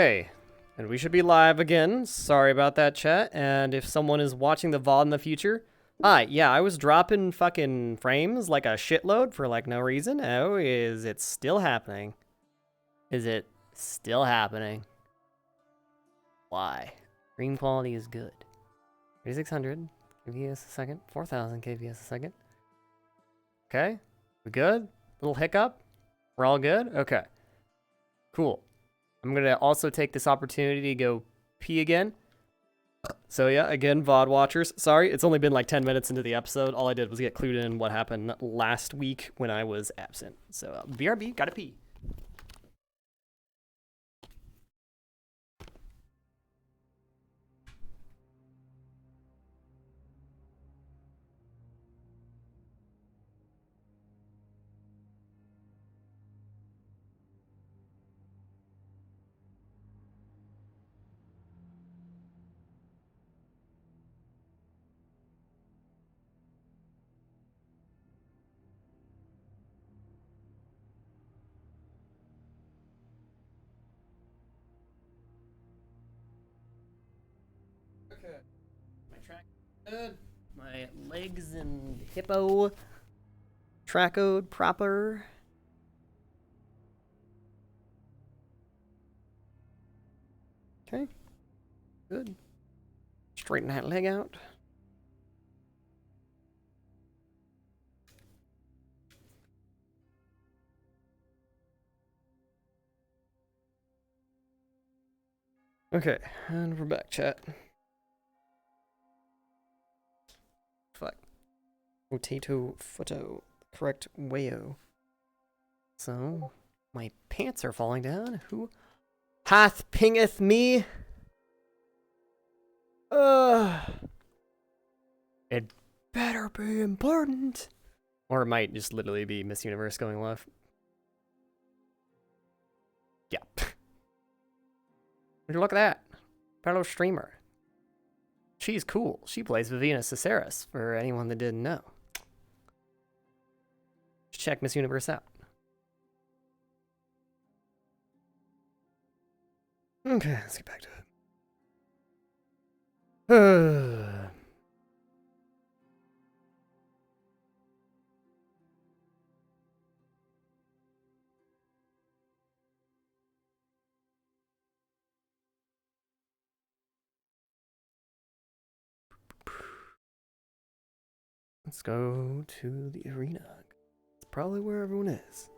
Hey, and we should be live again. Sorry about that, chat. And if someone is watching the VOD in the future, hi, yeah, I was dropping fucking frames like a shitload for like no reason. Oh, is it still happening? Is it still happening? Why? Screen quality is good. 3600 kbps a second, 4000 kbps a second. Okay, we good? Little hiccup? We're all good? Okay, cool. I'm gonna also take this opportunity to go pee again. So yeah, again, VOD watchers, sorry, it's only been like 10 minutes into the episode. All I did was get clued in what happened last week when I was absent. So VRB, gotta pee. Okay, my track good. My legs and hippo trackoed proper. Okay, good. Straighten that leg out. Okay, and we're back, chat. Fuck. Potato photo. Correct wayo. So, my pants are falling down. Who hath pingeth me? It better be important. Or it might just literally be Miss Universe going live. Yeah. Look at that. Fellow streamer. She's cool. She plays Vivina Ciceres, for anyone that didn't know. Check Miss Universe out. Okay, let's get back to it. Let's go to the arena. It's probably where everyone is.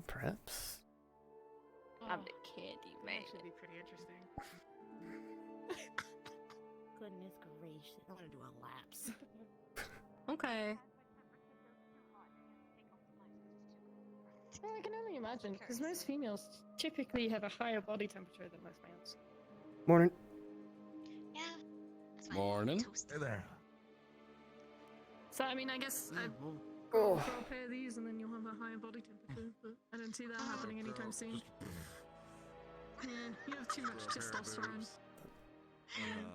Perhaps. I'm the candy man. Should be pretty interesting. Goodness gracious. I want to do a laps. Okay. Well, I can only imagine, because most females typically have a higher body temperature than most males. Morning. Yeah. Morning. Hey there. So, I mean, I guess I'd Oh. grow a pair of these and then you'll have a higher body temperature, but I don't see that happening anytime soon. Yeah, you have too much testosterone.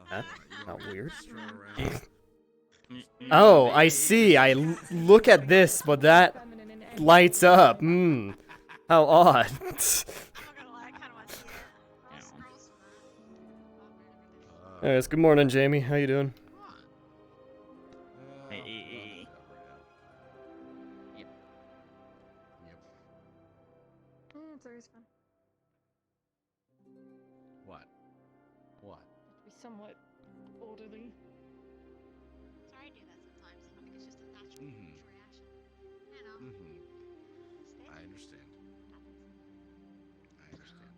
That's not weird. Oh, I see. I look at this, but that Feminine and lights up. How odd. I'm not gonna lie, I kind of want to see it. Anyways, good morning, Jamie. How you doing? It's always fun. What? What? Be somewhat orderly. Sorry, I do that sometimes. I think it's just a natural reaction. You know. I understand. I understand.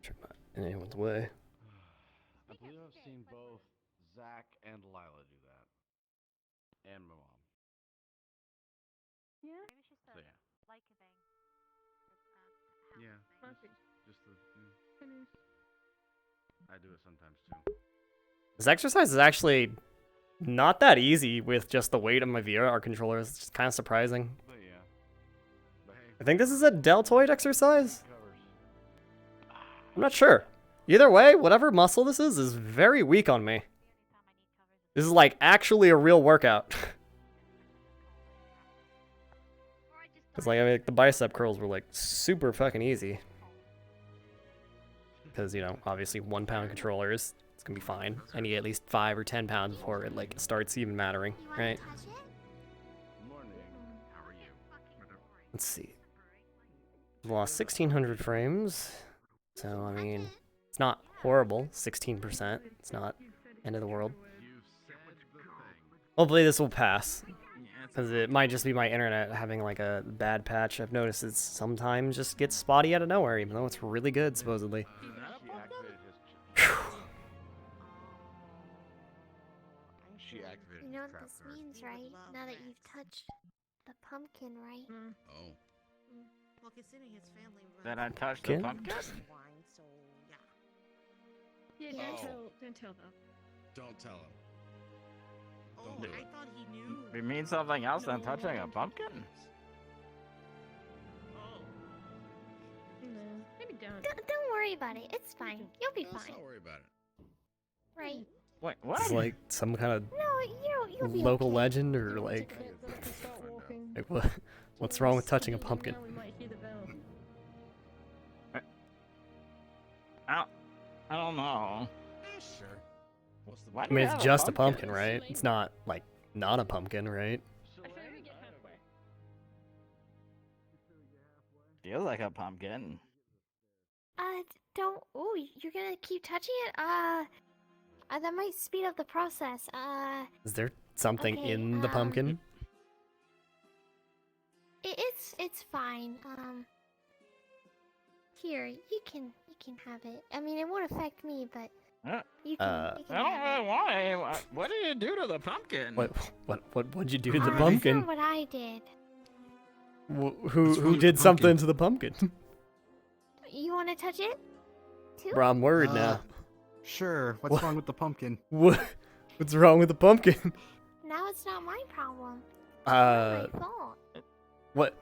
Sure, not in anyone's way. I believe I've seen both Zach and Lila do that. And my mom. Yeah? Maybe she's So yeah. like a thing. Yeah. Perfect. Just the, Finish. I do it sometimes too. This exercise is actually not that easy with just the weight of my VRR controller. It's just kind of surprising. But yeah. But hey, I think this is a deltoid exercise. covers. I'm not sure. Either way, whatever muscle this is very weak on me. This is like actually a real workout. Cause like I mean, like, the bicep curls were like super fucking easy. Because you know, obviously 1 pound controllers, it's gonna be fine. I need at least 5 or 10 pounds before it like starts even mattering, You wanna right? touch it? Morning. How are you? Let's see. Lost 1,600 frames, so I mean, it's not horrible. 16%. It's not end of the world. You said the thing. Hopefully this will pass. Because it might just be my internet having like a bad patch. I've noticed it sometimes just gets spotty out of nowhere, even though it's really good, supposedly. She activated You know his what trap this card. means, right? Now that you've touched the pumpkin, right? Oh. Well, considering his family runs Then I touched Pumpkin? the pumpkin? wine, so yeah. Yeah, Yes. don't tell them. Don't tell him. Oh, Don't do I it. thought he knew. It means something else than No. touching a pumpkin? Oh, No, maybe don't. Don't worry about it. It's fine. You'll be No, let's fine. not worry about it. Right? Wait, what? It's like some kind of No, you'll be local okay. legend or like, what's wrong with touching a pumpkin? I don't know. Sure. What's the Why I do mean, we it's have a just a pumpkin, right? It's not like not a pumpkin, right? Feels like a pumpkin. Don't. Oh, you're gonna keep touching it? That might speed up the process. Is there something Okay, in the pumpkin? It's fine. Here, you can have it. I mean, it won't affect me, but Uh, you can I have don't it. know why. What did you do to the pumpkin? What'd you do to the That's pumpkin? not what I did. What's Who wrong with did the something pumpkin? to the pumpkin? You want to touch it? Too? Bro, I'm worried now. Sure. What's What? wrong with the pumpkin? What's wrong with the pumpkin? Now it's not my problem. It's not my fault. What?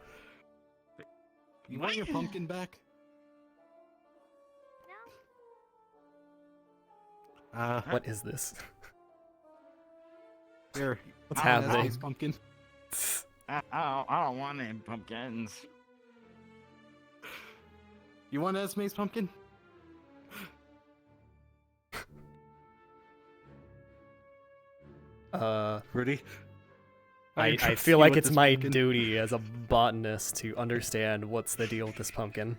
You want your pumpkin back? No. What is this? Here. What's have happening? this pumpkin. I don't want any pumpkins. You want Esme's pumpkin? Rudy. I trust feel you like with it's this my pumpkin. duty as a botanist to understand what's the deal with this pumpkin.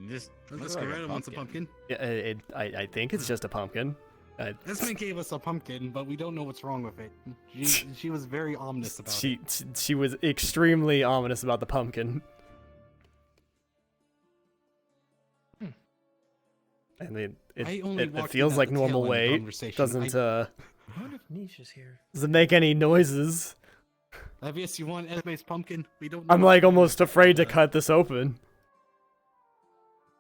Just Let's looks go. like a Random wants a pumpkin. Yeah, I think it's just a pumpkin. Esme gave us a pumpkin, but we don't know what's wrong with it. She was very ominous about it. She was extremely ominous about the pumpkin. I mean, I only it walked in feels at like the normal tail end of the weight. conversation. Doesn't I wonder if Niche is here. doesn't make any noises. Obvious, you want Esme's pumpkin? We don't know I'm what's like wrong with almost afraid to it. cut this open.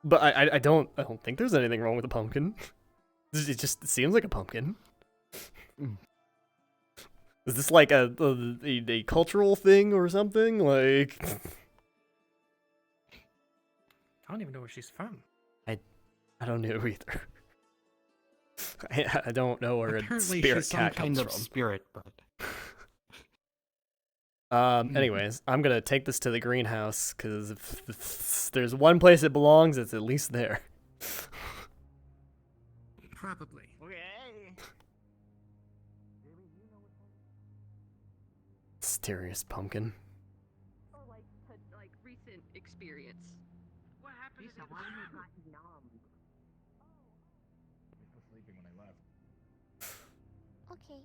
But I don't think there's anything wrong with the pumpkin. It just seems like a pumpkin. Is this like a cultural thing or something? Like I don't even know where she's from. I don't know either. I don't know where a Apparently spirit she's some cat kind comes of from. spirit, but Anyways, I'm gonna take this to the greenhouse because if there's one place it belongs, it's at least there. Probably. okay. Mysterious pumpkin. Or like recent experience. what happened to the Sleeping when I left. Okay.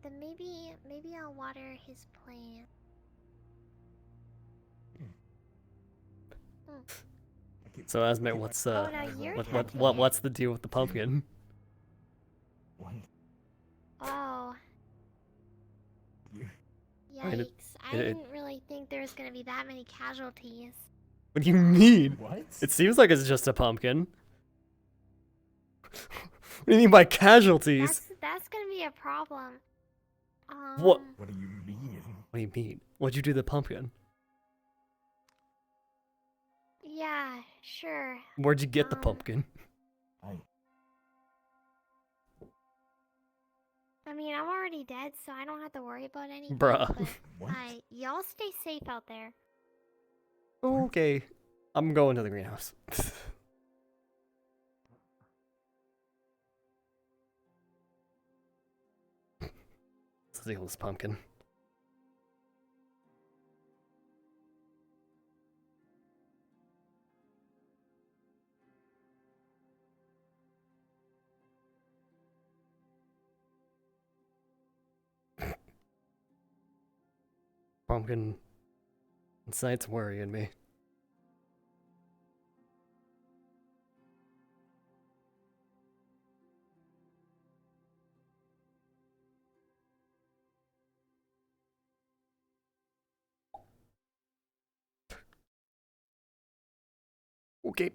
Then maybe I'll water his plant. So Asmit, what's Oh, now you're touching it. what's the deal with the pumpkin? Oh. You- I mean, Yikes. I it- didn't really think there was gonna be that many casualties. What do you mean? What? It seems like it's just a pumpkin. What do you mean by casualties? That's gonna be a problem. What? What do you mean? What do you mean? What'd you do to the pumpkin? Yeah, sure. Where'd you get the Um, pumpkin? I mean, I'm already dead, so I don't have to worry about anything. Bruh. But What? y'all stay safe out there. Okay. I'm going to the greenhouse. Steal this pumpkin. Pumpkin insight's worrying me. Okay.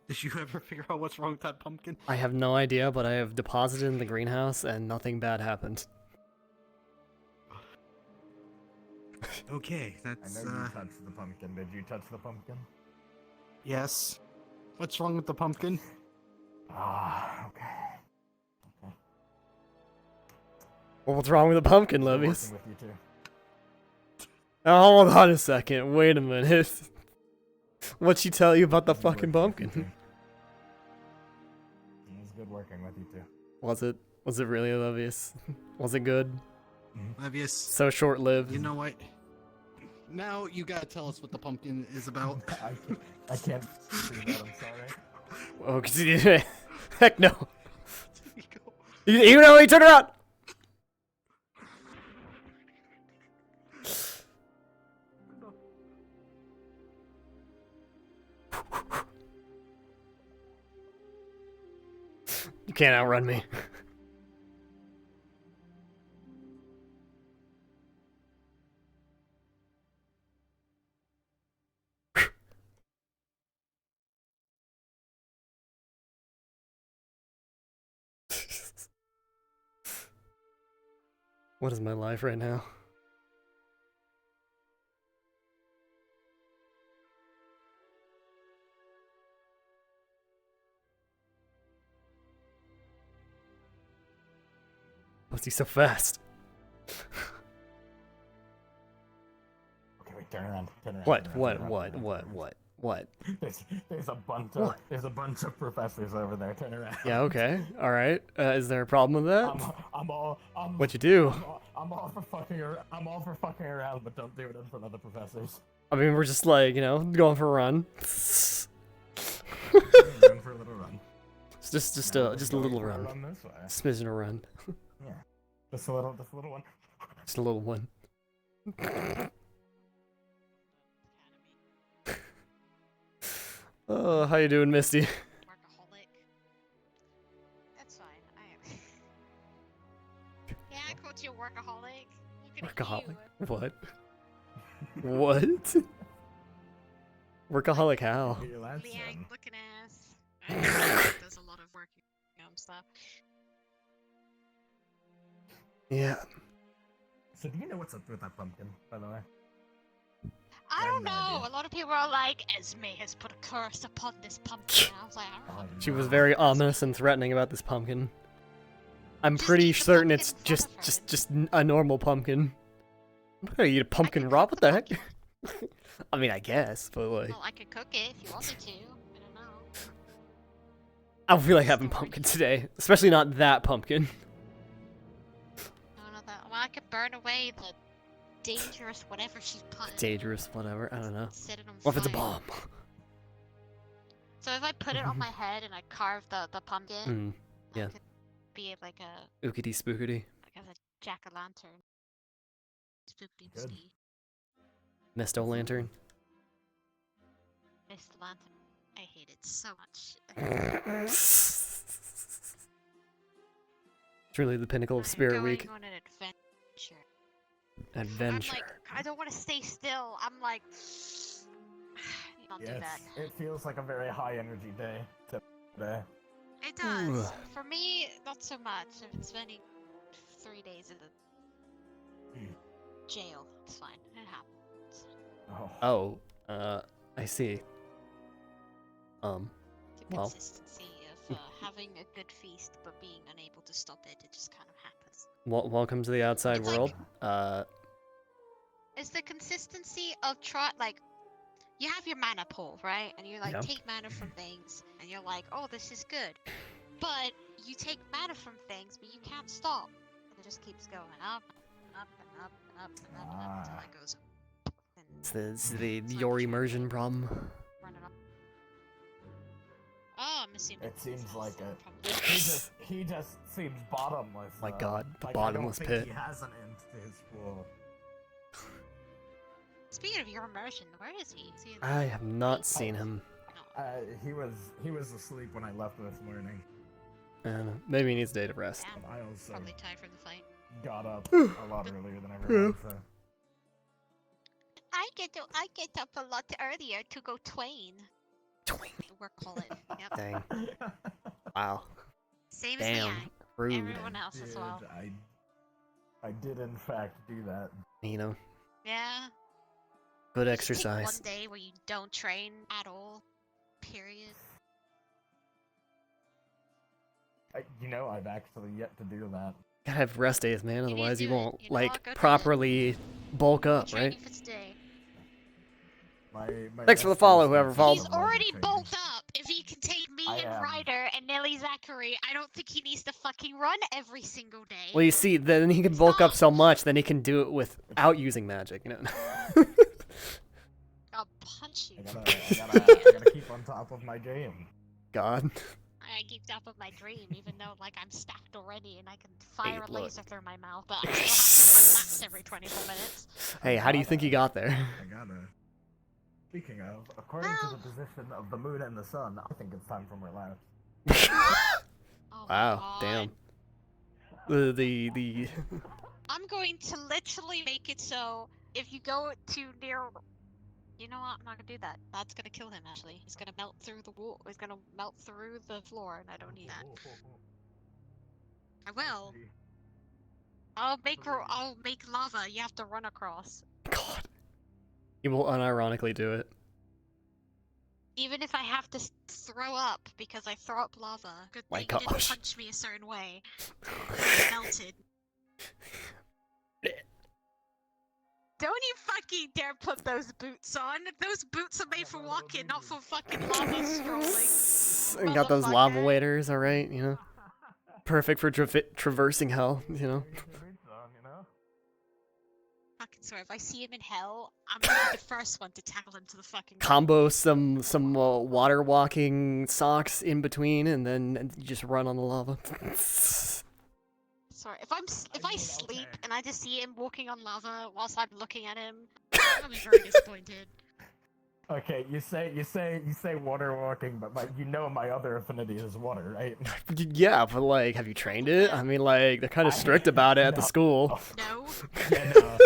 Did you ever figure out what's wrong with that pumpkin? I have no idea, but I have deposited in the greenhouse and nothing bad happened. Okay, I that's know you touched the pumpkin. Did you touch the pumpkin? yes. What's wrong with the pumpkin? Ah, okay. Well, what's wrong with the pumpkin, Still Levies? working with you too. Oh, hold on a second. Wait a minute. What'd she tell you about the Still fucking working with you pumpkin? too. It was good working with you too. Was it? Was it really, Levius? Was it good? Levius, So short-lived. you know what? Now you gotta tell us what the pumpkin is about. I can't see that. I'm sorry. Oh, 'cause heck no. You know, he turned around. You can't outrun me. What is my life right now? What's he so fast? Okay, wait. Turn around. Turn around. What? turn around, What? turn around, What? turn around, What? turn around. What? What? There's a bunch What? of professors over there. Turn around. Yeah. Okay. All right. Is there a problem with that? I'm What'd you do? I'm all for fucking around, but don't do it in front of the professors. I mean, we're just like, you know, going for a run. Going for a little run. It's just Yeah, a we're just a going little for run. run this way. Smidgen a run. Yeah, just a little one. Just a little one. Oh, how you doing, Misty? Workaholic. That's fine. I am. Yeah, I called you a workaholic. Look at Workaholic? you. What? What? Workaholic how? Get your last Liang one. looking ass. Does a lot of work stuff. Yeah. So do you know what's up with that pumpkin, by the way? I I have don't no know. idea. A lot of people are like, Esme has put a curse upon this pumpkin. I was like, I don't know. She was very ominous and threatening about this pumpkin. I'm Just pretty eat the certain pumpkin it's in front just of her. a normal pumpkin. I'm not gonna eat a pumpkin could raw. cook What the the heck? I mean, I guess, but like, Well, I could cook it if you wanted to. I don't know. I don't feel like having pumpkin today, especially not that pumpkin. No, not that. Well, I could burn away the dangerous whatever she's put. Dangerous, whatever. I don't know. Set it on What if it's a fire. bomb? So if I put it on my head and I carve the pumpkin, yeah. I could be like a Ookity spookity. like a jack-o'-lantern. Spookedy Good. spooky. Misto lantern. Mist lantern. I hate it so much. Truly the pinnacle of I'm Spirit going Week. on an adventure. Adventure. I'm like, I don't want to stay still. I'm like, Not do Yeah, that. it feels like a very high energy day today. It does. For me, not so much. I've been spending 3 days in the jail. It's fine. It happens. Oh, I see. The Well. consistency of having a good feast but being unable to stop it. It just kind of happens. Welcome to the outside It's world. It's the consistency of you have your mana pool, right? And you like Yeah. take mana from things, and you're like, oh, this is good. But you take mana from things, but you can't stop. And it just keeps going up, and up, and up, and up, and up, and up until it goes up. And It's the it's your like immersion problem. run it up. Oh, I'm assuming. It seems that's like it. probably- He just seems bottomless. My God, the like, bottomless I don't pit. think he has an end to his pool. Speaking of your immersion, where is he? Is he in I the- have not seen him. No. He was asleep when I left this morning. And maybe he needs a day to rest. Damn, And I also probably tired from the fight. got up a lot earlier than everyone. So. I get up a lot earlier to go twain. Twain. Work call it. Yep. Dang. Wow. Same as me. Damn. Rude. Everyone else as well. Dude, I did in fact do that. You know, Yeah. good You just take exercise. one day where you don't train at all. Period. I've actually yet to do that. Gotta have rest days, man. You need to Otherwise, you do it. won't You know what? like Go do it. properly bulk I'm up, training right? for today. My Thanks for the rest follow, days whoever consist followed. He's of lots of already training. bulked up. If he can take me I and am. Ryder and Nelly Zachary, I don't think he needs to fucking run every single day. Well, you see, then he can bulk up so much, then he can do it without using magic, you know? I'll punch you. I gotta keep on top of my game. God. I keep top of my dream, even though like I'm stacked already and I can fire a look. laser through my mouth, but I still have to run laps every 24 minutes. Hey, how do you think you got there? I gotta. Speaking of, according to the position of the moon and the sun, I think it's time for my laps. Oh my Wow, God. damn. The I'm going to literally make it so if you go too near. You know what? I'm not gonna do that. That's gonna kill him. Actually, he's gonna melt through the wall. He's gonna melt through the floor, and I don't need that. I will. I'll make lava. You have to run across. God. He will unironically do it. Even if I have to throw up because I throw up lava. Good My thing you didn't gosh. punch me a certain way. It melted. Don't you fucking dare put those boots on. Those boots are made for walking, not for fucking lava strolling. And got those lava Motherfucker. waders, alright, you know? Perfect for traversing hell, you know? Fucking swear, if I see him in hell, I'm gonna be the first one to tackle him to the fucking ground. Combo some water walking socks in between, and then you just run on the lava. Sorry, if I sleep and I just see him walking on lava whilst I'm looking at him, I'll be very disappointed. Okay, you say water walking, but my other affinity is water, right? Yeah, but like, have you trained it? I mean, like, they're kind of strict about it at the no. school. No. Yeah, no,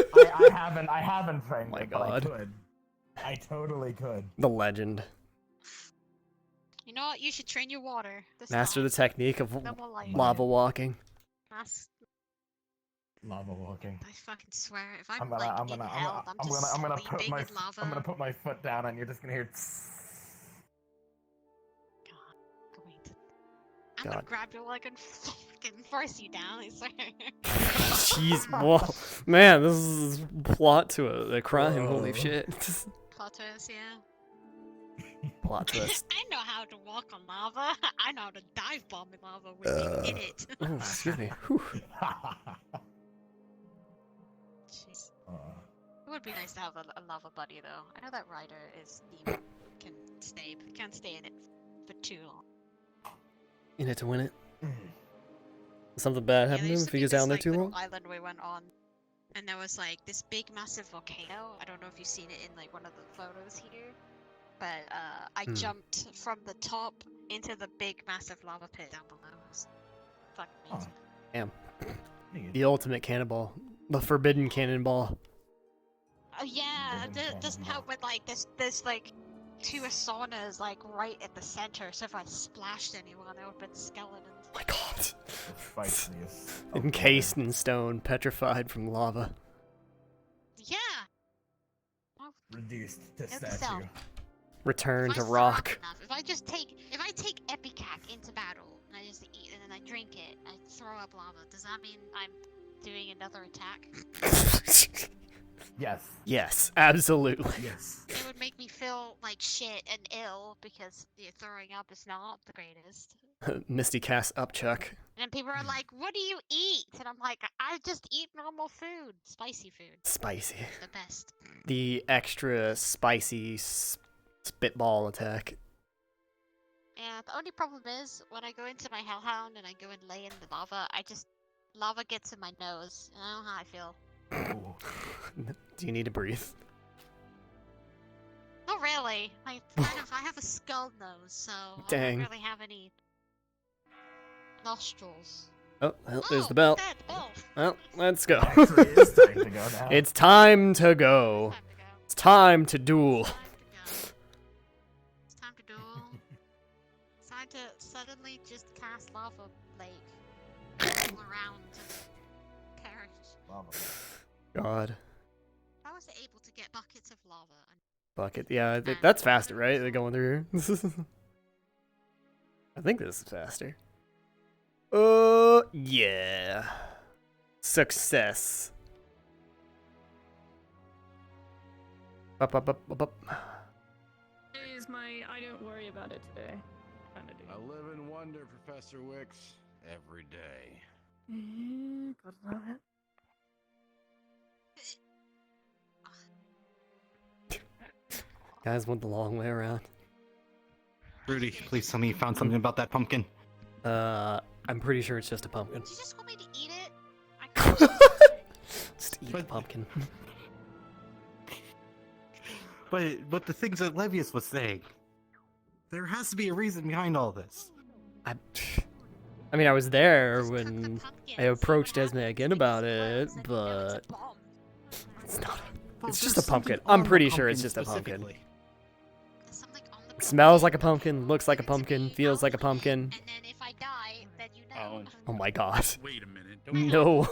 I haven't trained My it, but God. I could. I totally could. The legend. You know what? You should train your water. This Master the time. technique of No more life. lava walking. Lava walking. I fucking swear, if I'm like in hell, I'm I'm just gonna put sleeping my in lava. I'm gonna put my foot down, and you're just gonna hear. I'm gonna God. grab your leg and fucking force you down, I swear. Jeez, whoa. Man, this is plot to a crime, holy Whoa. shit. Plot twist, yeah. Plot twist. I know how to walk on lava. I know how to dive bomb in lava with you in it. Oh, excuse me. Whew. Jeez. It would be nice to have a lava buddy, though. I know that Ryder is demon can't stay in it for too long. In it to win it. Something bad Yeah, happen there to him used if to he be goes this, down there like, too little long? island we went on, and there was like this big massive volcano. I don't know if you've seen it in like one of the photos here, but I jumped from the top into the big massive lava pit down below. It was fucking amazing. Damn. The ultimate cannonball. The forbidden cannonball. Oh yeah, Forbidden doesn't cannonball. help with like this like 2 saunas like right at the center, so if I splashed anyone, it would have been skeletons. Oh my god. Spiciest. Encased in stone, petrified from lava. Yeah. Well, Reduced to Note to statue. self. Return if to I throw rock. up enough, if I take Epicac into battle and I just eat it and then I drink it, I throw up lava. Does that mean I'm doing another attack? Yes. Yes, absolutely. Yes. It would make me feel like shit and ill because throwing up is not the greatest. Misty cast upchuck. And people are like, "What do you eat?" And I'm like, "I just eat normal food, spicy food, Spicy. the best." The extra spicy spitball attack. And the only problem is when I go into my hellhound and I go and lay in the lava, lava gets in my nose. And I don't know how I feel. Do you need to breathe? Not really. I have a skull nose, so I Dang. don't really have any nostrils. Oh, well, there's Oh, the belt. that belt. Well, let's go. Actually, it is time to go now. It's time to go. Time to go. It's time to duel. Time to go. It's time to duel. It's time to suddenly just cast lava lake all around and perish. Lava. God. If I was able to get buckets of lava and Bucket. Yeah, that's faster, right? They're going through here. I think this is faster. Yeah. Success. Up, up, up, up, up. Is my I don't worry about it today. Kinda do. I live in wonder, Professor Wicks, every day. Gotta love it. Guys went the long way around. Rudy, please tell me you found something about that pumpkin. I'm pretty sure it's just a pumpkin. did you just want me to eat it? I can't. Just eat the pumpkin. But the things that Levius was saying, there has to be a reason behind all this. I mean, I was there Just cook the when pumpkin, I see what approached Esme happens. again If about explodes, it, then you know but it's a bomb. it's not. Well, It's just there's a pumpkin. something I'm on the pretty sure it's pumpkin just a pumpkin. specifically. There's something on the It pumpkin smells like a that pumpkin, feels looks like a weird to pumpkin, me. feels like a I'll eat it, pumpkin. And then if I die, then you know. Oh my god. Wait a minute. Don't No.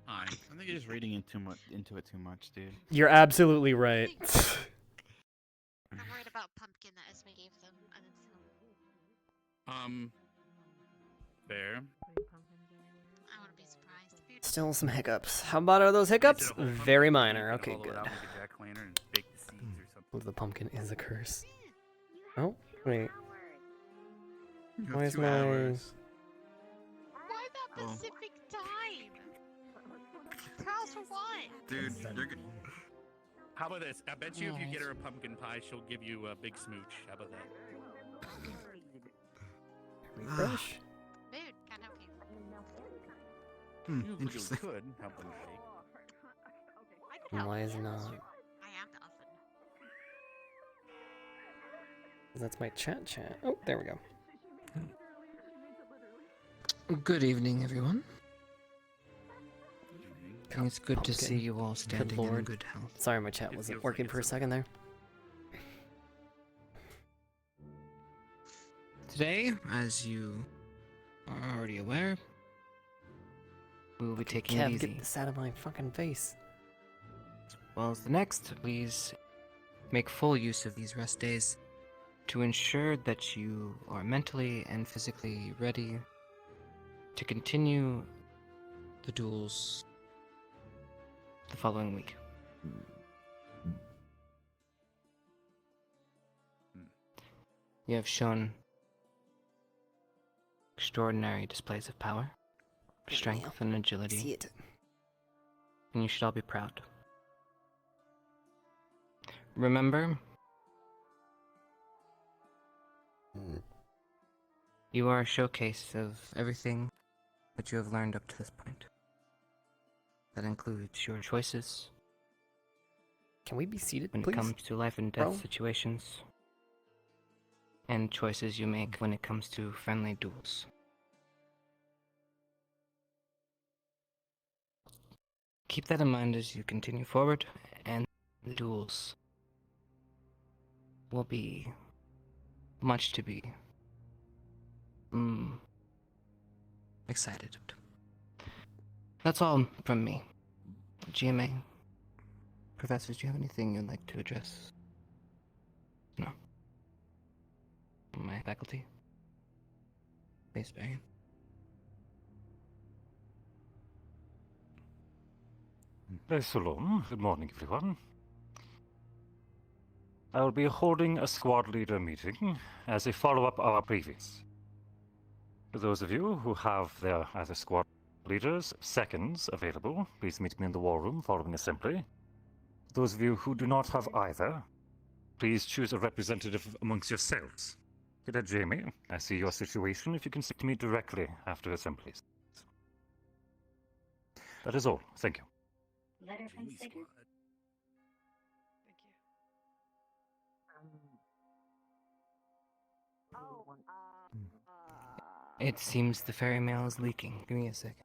I think you're just reading into it too much, dude. You're absolutely right. I'm worried about pumpkin that Esme gave them. I didn't feel. Fair. I wouldn't be surprised. If you Still some hiccups. How about are those hiccups? Is it a whole pumpkin? Very Can you minor. cut Okay, all of it good. out, make a jack-o'-lantern and bake the seeds or something? The pumpkin is a curse. Oh, wait. You have Why is 2 my- hours. Why that Oh. Pacific time? Charles, for what? Dude, you're good. How about this? I bet you if you get her a pumpkin pie, she'll give you a big smooch. How about that? Refresh. Food, can't help you. You Interesting. could help them bake. I can help Why you. is it not? I am the oven. That's my chat. Oh, there we go. Good evening, everyone. It's good to Pumpkin. see you all standing in lord. good health. Sorry, my chat It wasn't feels working like for a it's second there. Today, as you are already aware, we will be taking it Kev, easy. get this out of my fucking face. As well as the next, please make full use of these rest days to ensure that you are mentally and physically ready to continue the duels the following week. You have shown extraordinary displays of power, strength, and See agility, it. and you should all be proud. Remember, you are a showcase of everything that you have learned up to this point. That includes your choices Can we be seated, when please? it comes to life and death bro? situations, and choices you make when it comes to friendly duels. Keep that in mind as you continue forward and the duels. will be much to be excited. That's all from me. GMA, professors, do you have anything you'd like to address? No. My faculty? Please, Barry. Shalom. Good morning, everyone. I will be holding a squad leader meeting as a follow-up of our previous. For those of you who have their either squad leaders, seconds available, please meet me in the war room following assembly. Those of you who do not have either, please choose a representative amongst yourselves. Cadet Jamie, I see your situation. If you can speak to me directly after assembly. That is all. Thank you. Letter from Jamie Sigurd? squad. It seems the ferry mail is leaking. Give me a second.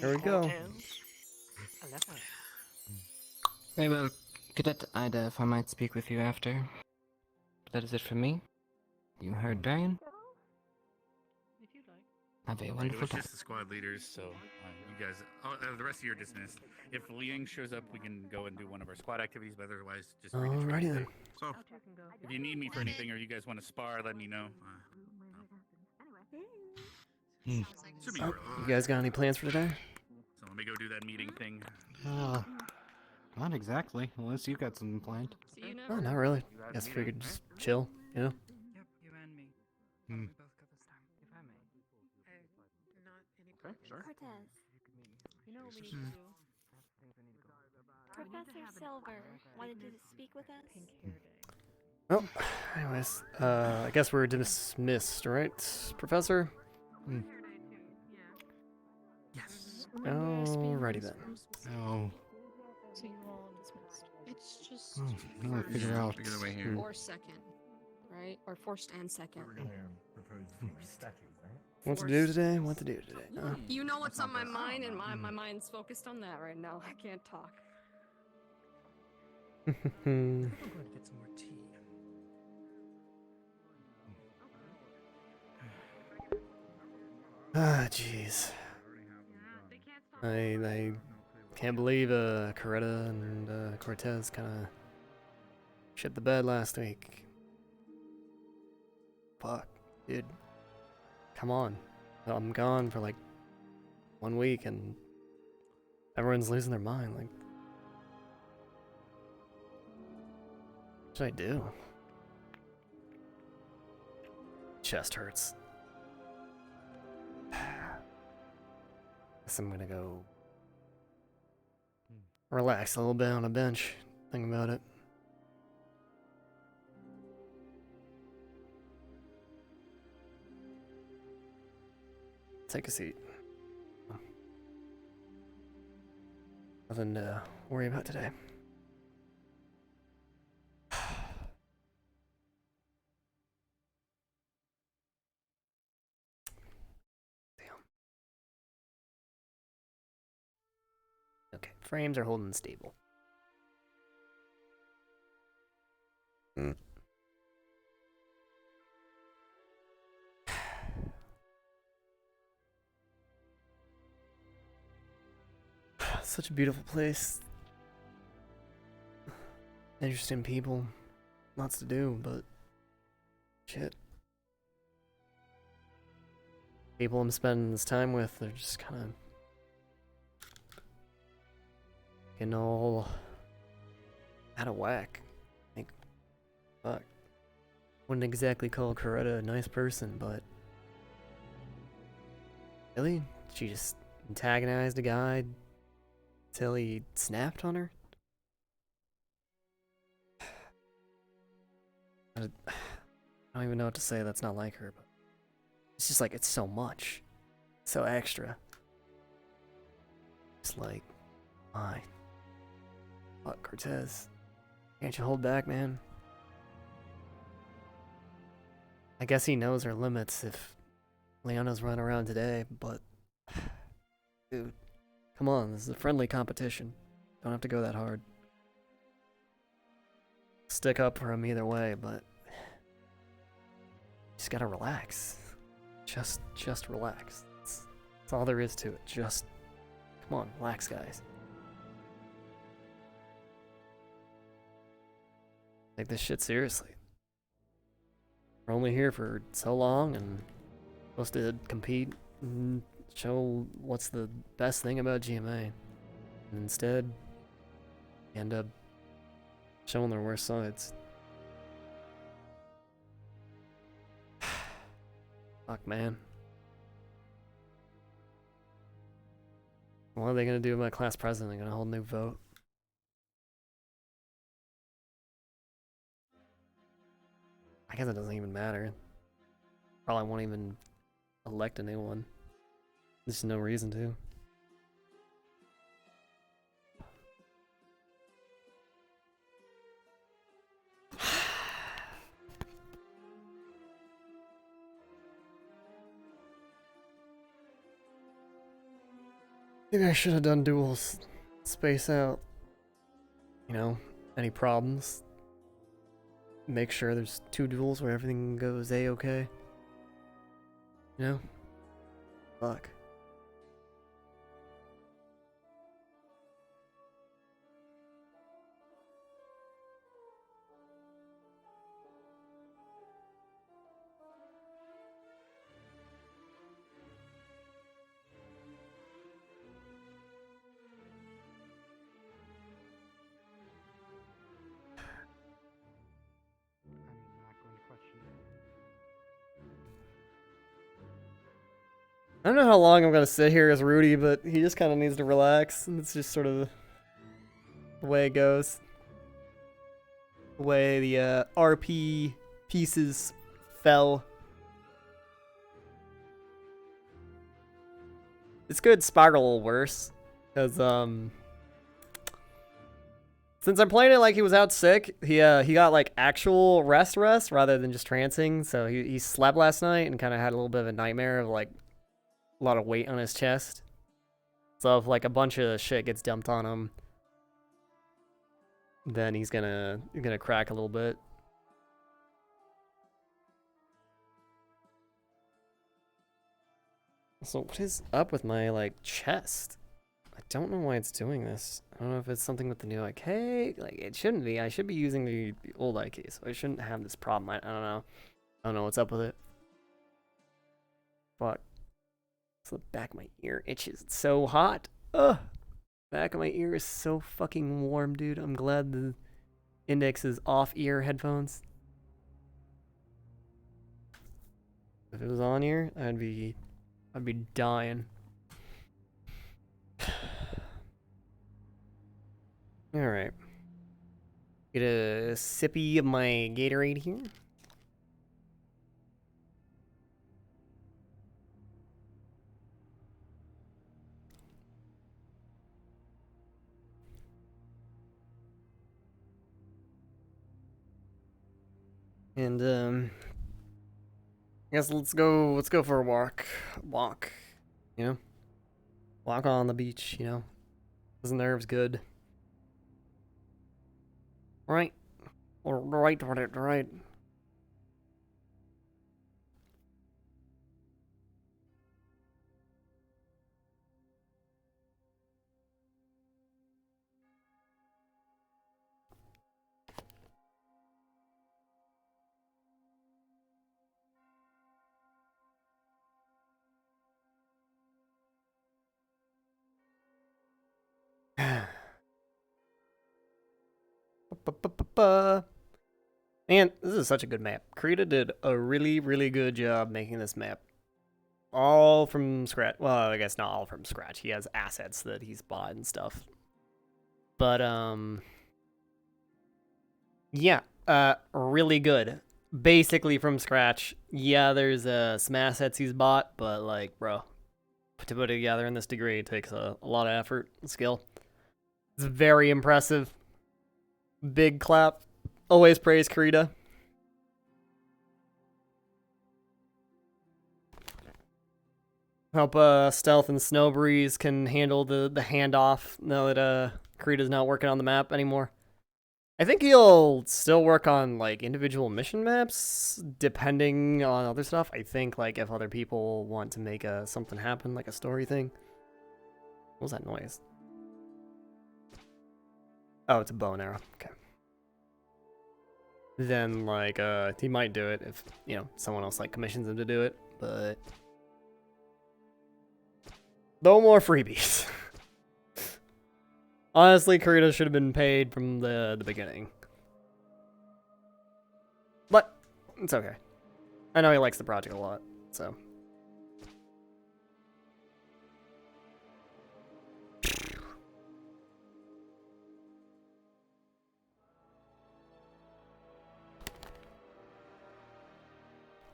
There we go. Very well, Cadet Ida, if I might speak with you after. That is it for me. You heard Darian? If you'd like. Have a It wonderful was time. just the squad leaders, so you guys, the rest of you are dismissed. If Liang shows up, we can go and do one of our squad activities, but otherwise, just Alrighty then. So, if you need me for anything or you guys want to spar, let me know. Should be Oh, good. you guys got any plans for today? So let me go do that meeting thing. Not exactly, unless you got something planned. See you never. Oh, not really. Guess figured just chill, you know? Yep, you and me. Hmm. We both go this time, if I may. Not any Okay, sure. Cortez. You know what we need to do? Professor Silver wanted to speak with us. Pink hair day. Oh, anyways, I guess we're dismissed, right, Professor? Hair day too. Yeah. Yes. Alrighty then. Oh, So you're all dismissed. It's just I gotta figure out. Figure the way here. forced second, right? Or forced and second. Proposed statute, right? What to do today? What to do today? You know what's on my mind, and my mind's focused on that right now. I can't talk. Oh. I'm going to get some more tea. Ah, jeez. I can't believe Coretta and Cortez kind of shit the bed last week. Fuck, dude. Come on. I'm gone for like 1 week and everyone's losing their mind. Like, what should I do? Chest hurts. Guess I'm gonna go relax a little bit on a bench. Think about it. Take a seat. Nothing to worry about today. Okay, frames are holding stable. Such a beautiful place. Interesting people. Lots to do, but shit. People I'm spending this time with, they're just kind of getting all out of whack. Like, fuck. Wouldn't exactly call Coretta a nice person, but really? She just antagonized a guy till he snapped on her? I don't even know what to say that's not like her, but it's just like, it's so much. So extra. It's like, why? Fuck, Cortez. Can't you hold back, man? I guess he knows her limits if Leona's running around today, but dude, Come on, this is a friendly competition. Don't have to go that hard. Stick up for him either way, but just gotta relax. Just relax. That's all there is to it. Just come on, relax, guys. Take this shit seriously. We're only here for so long and supposed to compete and show what's the best thing about GMA. And instead, end up showing their worst sides. Fuck, man. What are they gonna do with my class president? They're gonna hold a new vote? I guess it doesn't even matter. Probably won't even elect a new one. There's no reason to. Maybe I should have done duels. Space out. You know, any problems? Make sure there's 2 duels where everything goes A-okay. You know? Fuck. I don't know how long I'm gonna sit here as Rudey, but he just kind of needs to relax. And it's just sort of the way it goes. The way the RP pieces fell. This could spiral a little worse, because since I'm playing it like he was out sick, he got like actual rest rather than just trancing. So he slept last night and kind of had a little bit of a nightmare of like a lot of weight on his chest. So if like a bunch of shit gets dumped on him, then he's gonna crack a little bit. So what is up with my like chest? I don't know why it's doing this. I don't know if it's something with the new IK. Like it shouldn't be. I should be using the old IK, so I shouldn't have this problem. I don't know. I don't know what's up with it. Fuck. So the back of my ear itches. It's so hot. Ugh. Back of my ear is so fucking warm, dude. I'm glad the index is off ear headphones. If it was on ear, I'd be dying. All right. Get a sippy of my Gatorade here. And I guess let's go for a walk, you know? Walk on the beach, you know? Does the nerves good. Right. Right. Man, this is such a good map. Krita did a really, really good job making this map. All from scratch. Well, I guess not all from scratch. He has assets that he's bought and stuff. But, yeah, really good. Basically from scratch. Yeah, there's some assets he's bought, but, like, bro, to put it together in this degree, it takes a lot of effort and skill. It's very impressive. Big clap. Always praise Krita. Hope Stealth and Snowbreeze can handle the handoff now that Karita's not working on the map anymore. I think he'll still work on like individual mission maps depending on other stuff. I think like if other people want to make something happen, like a story thing. What was that noise? Oh, it's a bow and arrow. Okay. Then like he might do it if, you know, someone else like commissions him to do it, but no more freebies. Honestly, Karita should have been paid from the beginning. But it's okay. I know he likes the project a lot, so.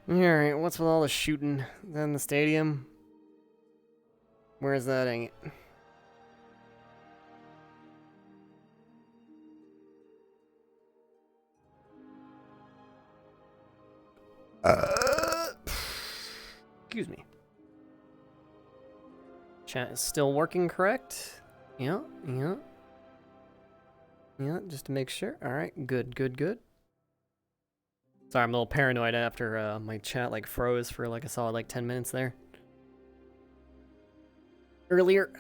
Alright, what's with all the shooting in the stadium? Where is that? Dang it. Excuse me. Chat is still working correct? Yeah, yeah. Yeah, just to make sure. Alright, good, good, good. Sorry, I'm a little paranoid after my chat like froze for like a solid like 10 minutes there. Earlier.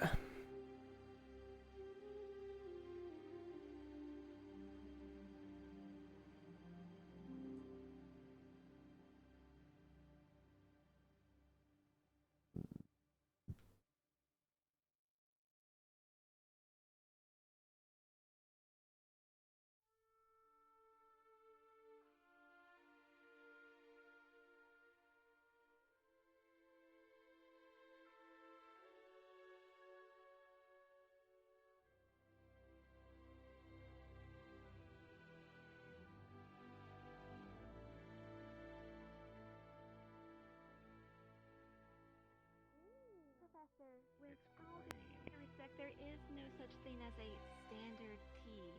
Professor, with all due respect, there is no such thing as a standard tea.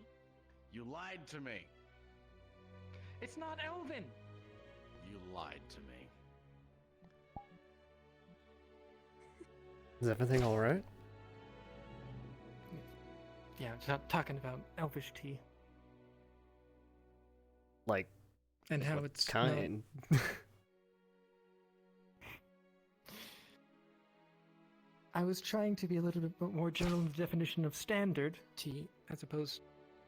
You lied to me. It's not Elven. You lied to me. Is everything alright? Yeah, talking about Elvish tea. Like, and how what it's kind? I was trying to be a little bit more general in the definition of standard tea as opposed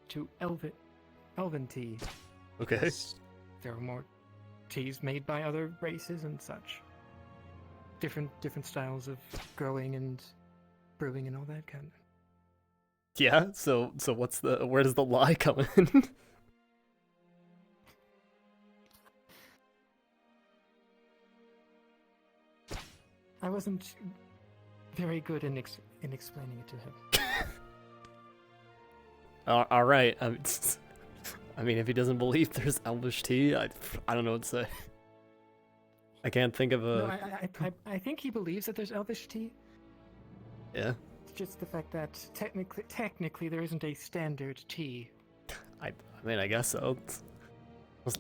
to Elven tea. Okay. There are more teas made by other races and such. Different styles of growing and brewing and all that kind of. Yeah, so where does the lie come in? I wasn't very good in explaining it to him. All right. I mean, if he doesn't believe there's Elvish tea, I don't know what to say. I can't think of a. No, I think he believes that there's Elvish tea. Yeah. It's just the fact that technically there isn't a standard tea. I mean, I guess so.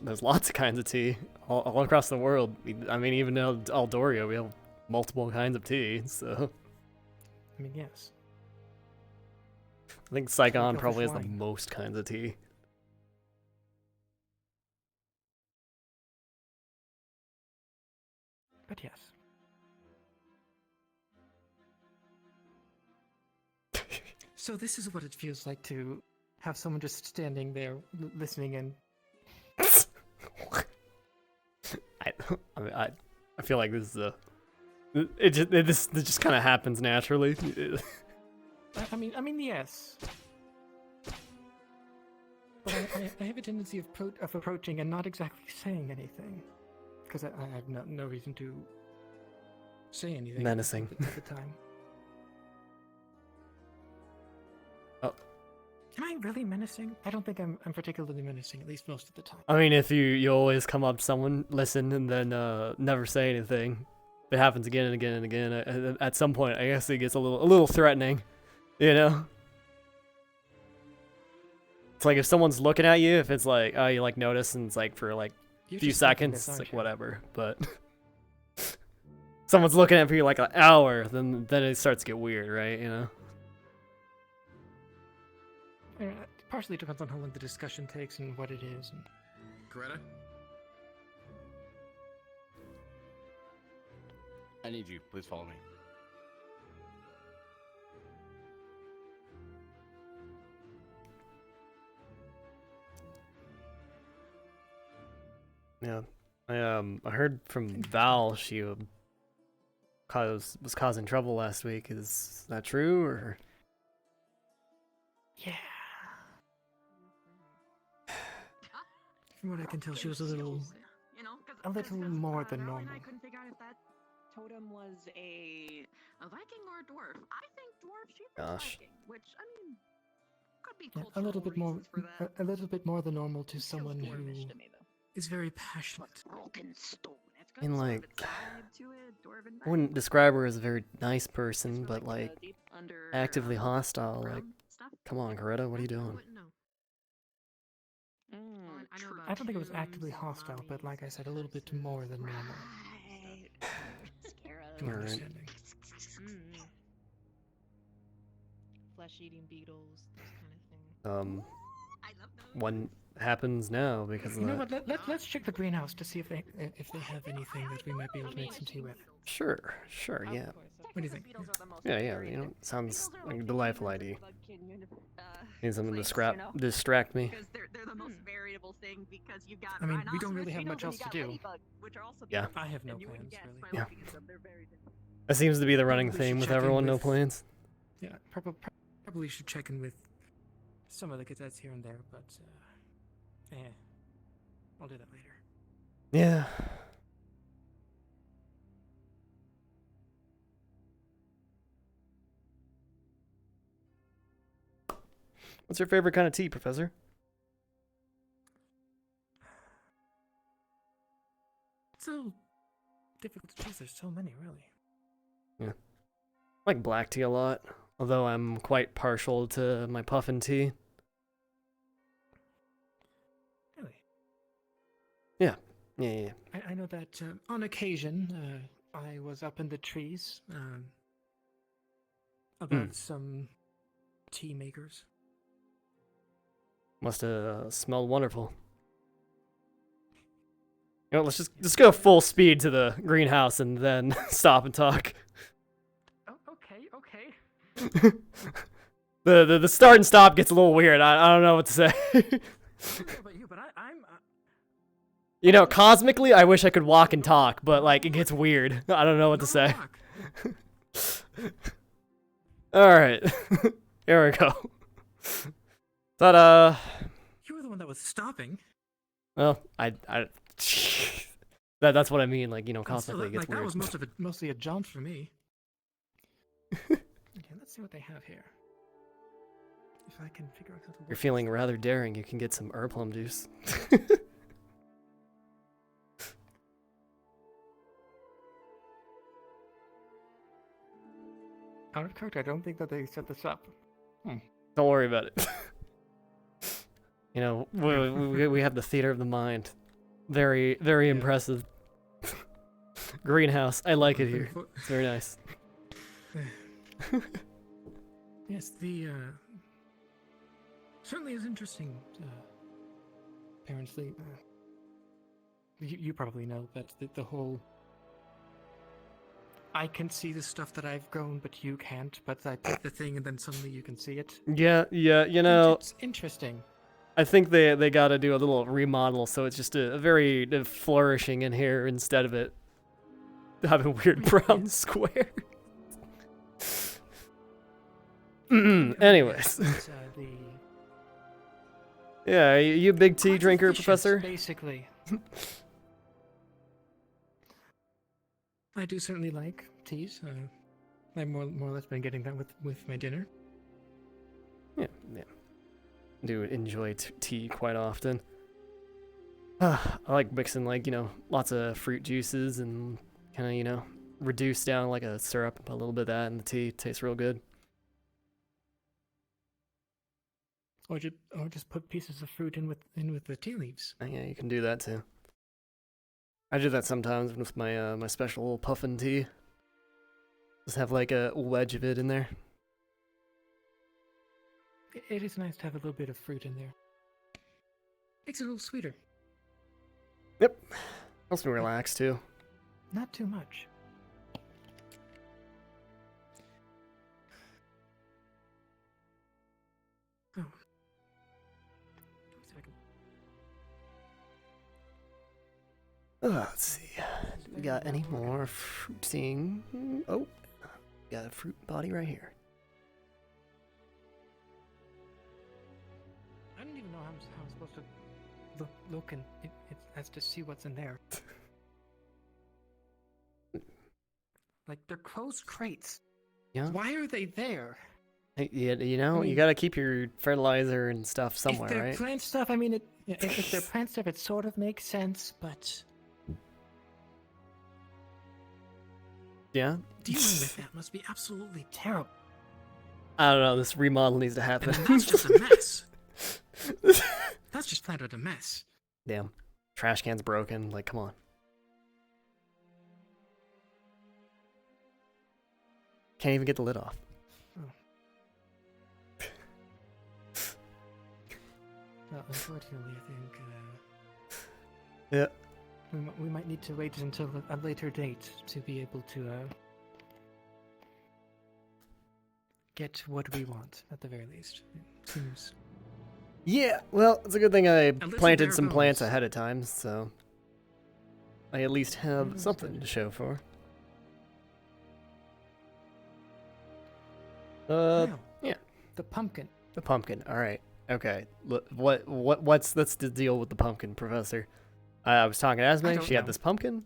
There's lots of kinds of tea all across the world. I mean, even in Aldoria, we have multiple kinds of tea, so. I mean, yes. I think Saigon Like probably has Elvish the wine. most kinds of tea. But yes. So this is what it feels like to have someone just standing there listening in. I feel like this is this just kind of happens naturally. I mean, yes. But I have a tendency of approaching and not exactly saying anything, because I have no reason to say anything. Menacing. At the time. Oh. Am I really menacing? I don't think I'm particularly menacing, at least most of the time. I mean, if you always come up to someone, listen, and then never say anything, if it happens again and again and again, at some point, I guess it gets a little threatening, you know? It's like if someone's looking at you, if it's like, oh, you like notice, and it's like for like a You're few just thinking seconds, this, it's aren't like you? whatever, but someone's looking at you like an hour, then it starts to get weird, right? You know. It partially depends on how long the discussion takes and what it is. And... Greta? I need you. Please follow me. Yeah, I heard from Val she was causing trouble last week. Is that true or? Yeah. From what I can tell, she was a little more than normal. I couldn't figure out if that totem was a Viking or a dwarf. I think dwarf. She thinks Gosh. Viking, which I mean could be Yeah, cultural a little bit more, reasons for that. a little bit more than normal to someone who Dwarvish to me, though. is very passionate. Broken stone. That's got In sort of like, a vibe to it, dwarven I wouldn't vibe. describe her as a very nice person, but like deep under, actively hostile. Like, ground stuff. come on, Coretta, what are you doing? wouldn't know. I know about I don't think it was tombs actively and hostile, but like I said, a little bit more than normal. To my Alright. understanding. Flesh-eating beetles, those kind of things. One happens now because of You know that. what? Let's check the greenhouse to see if they have anything that we might be able to make some tea with. Sure, yeah. What do you think? Yeah, you know, sounds like a delightful idea. Need something to you know, distract me. Because they're the most variable thing because you've got I mean, we don't rhinoceros really have beetles much and else you to got do. ladybug, which are also Yeah. beautiful, I have no and you plans, wouldn't guess really. by Yeah. looking at them. They're very different. That seems to be the running Probably theme should with check in everyone. No with- plans. Yeah, probably should check in with some of the cadets here and there, but I'll do that later. Yeah. What's your favorite kind of tea, Professor? It's so difficult to choose. There's so many, really. Yeah. I like black tea a lot, although I'm quite partial to my puffin tea. Really? Yeah. I know that on occasion I was up in the trees about some tea makers. Must have smelled wonderful. You know, let's just go full speed to the greenhouse and then stop and talk. Oh, okay. The start and stop gets a little weird. I don't know what to say. I don't know about you, but I'm You know, cosmically, I wish I could walk and talk, but like it gets weird. I don't know what to say. All right, here we go. Ta-da! You were the one that was stopping. Well, that's what I mean. Like, you know, And so cosmically it gets that weird. was mostly a jaunt for me. Okay, let's see what they have here. If I can figure out how to. You're feeling rather daring. You can get some herb plum juice. Out of character, I don't think that they set this up. Don't worry about it. You know, we have the theater of the mind. Very impressive. Greenhouse. I like it here. It's very nice. Yes, the certainly is interesting. Apparently, you probably know, but the whole. I can see the stuff that I've grown, but you can't. But I pick the thing, and then suddenly you can see it. Yeah. You know, It's interesting. I think they got to do a little remodel, so it's just a very flourishing in here instead of it having weird brown square. Anyways. Yeah, you a big tea drinker, Professor? Basically. I do certainly like teas. I've more or less been getting that with my dinner. Yeah. Do enjoy tea quite often. I like mixing, like, you know, lots of fruit juices and kind of, you know, reduce down like a syrup, put a little bit of that in the tea. Tastes real good. Or just put pieces of fruit in with the tea leaves. Yeah, you can do that too. I do that sometimes with my my special puffin tea. Just have like a wedge of it in there. It is nice to have a little bit of fruit in there. Makes it a little sweeter. Yep. Helps me relax too. Not too much. Oh. Let's see. Do we got any more fruiting? Oh, got a fruit body right here. I don't even know how I'm supposed to look and as to see what's in there. Like, they're closed crates. Yeah. Why are they there? Hey, you know, I mean, you gotta keep your fertilizer and stuff somewhere, if they're right? plant stuff, I mean, if they're plant stuff, it sort of makes sense, but... Yeah? Dealing with that must be absolutely terrible. I don't know, this remodel needs to happen. And that's just a mess. That's just flat out a mess. Damn. Trash can's broken, like, come on. Can't even get the lid off. Well, unfortunately, I think yeah, we might need to wait until a later date to be able to get what we want, at the very least. It seems. Yeah, well, it's a good thing I least planted bare some plants bones. ahead of time, so I at least have something to show for. Now, yeah. The pumpkin. The pumpkin. All right. Okay. What's the deal with the pumpkin, Professor? I was talking to Esme. She had this pumpkin.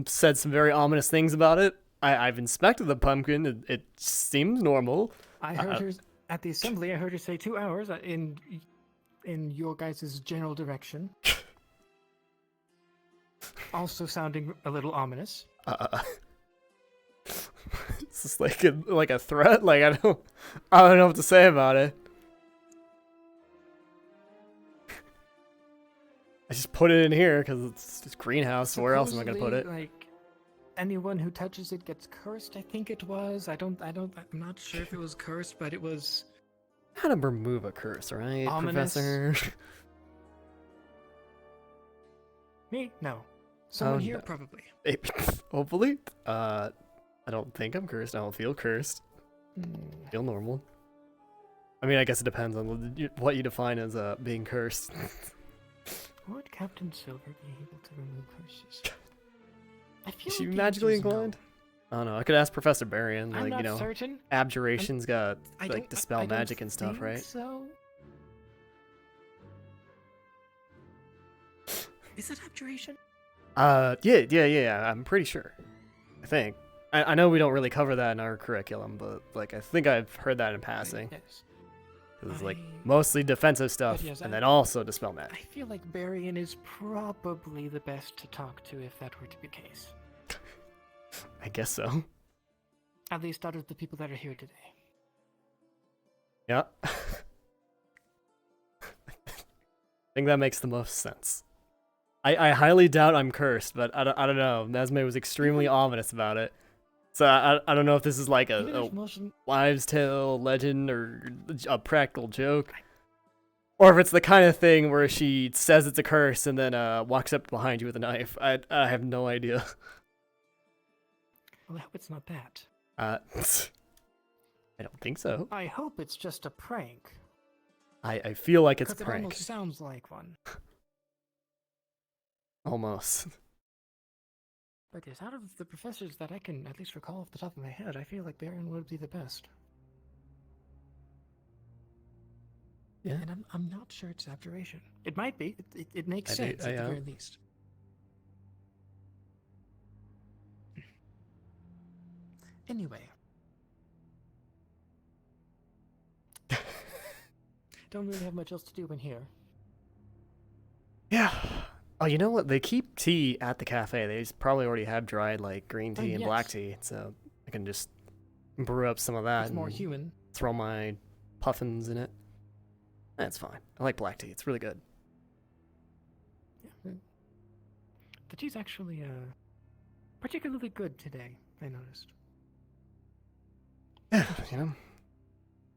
Said some very ominous things about it. I've inspected the pumpkin. It seems normal. I heard her at the assembly. I heard her say 2 hours in your guys' general direction. Also sounding a little ominous. Is this like a threat? Like I don't know what to say about it. I just put it in here because it's just greenhouse. So where else am I gonna put it? Like anyone who touches it gets cursed. I think it was. I'm not sure if it was cursed, but it was. How to remove a curse, right, ominous. Professor? Me? No. Someone here no. probably. Hopefully. I don't think I'm cursed. I don't feel cursed. I feel normal. I mean, I guess it depends on what you define as being cursed. Would Captain Silver be able to remove curses? I feel Is she like the magically answer is no. inclined? I don't know. I could ask Professor Barian. I'm Like, not you know, certain. abjuration's got I like don't- dispel I don't magic and stuff, think right? So. Is it abjuration? Yeah. I'm pretty sure. I think. I know we don't really cover that in our curriculum, but like I think I've heard that in passing. Yes. It's like mostly defensive stuff, yes, and then also dispel magic. I feel like Barian is probably the best to talk to if that were to be the case. I guess so. At least out of the people that are here today. Yeah. I think that makes the most sense. I highly doubt I'm cursed, but I don't know. Nesme was extremely ominous about it. So I don't know if this is like a wives' tale, legend, or a practical joke. Or if it's the kind of thing where she says it's a curse and then walks up behind you with a knife. I have no idea. Well, I hope it's not that. I don't think so. I hope it's just a prank. I feel like it's a Because it prank. almost sounds like one. Almost. But yes, out of the professors that I can at least recall off the top of my head, I feel like Barian would be the best. Yeah. And I'm not sure it's abjuration. It might be. It makes sense at the very least. Anyway. Don't really have much else to do in here. Yeah. Oh, you know what? They keep tea at the cafe. They probably already have dried like green tea and black tea, so I can just brew up some of that. It's more and human. Throw my puffins in it. That's fine. I like black tea. It's really good. Yeah. the tea's actually particularly good today, I noticed. Yeah, you know.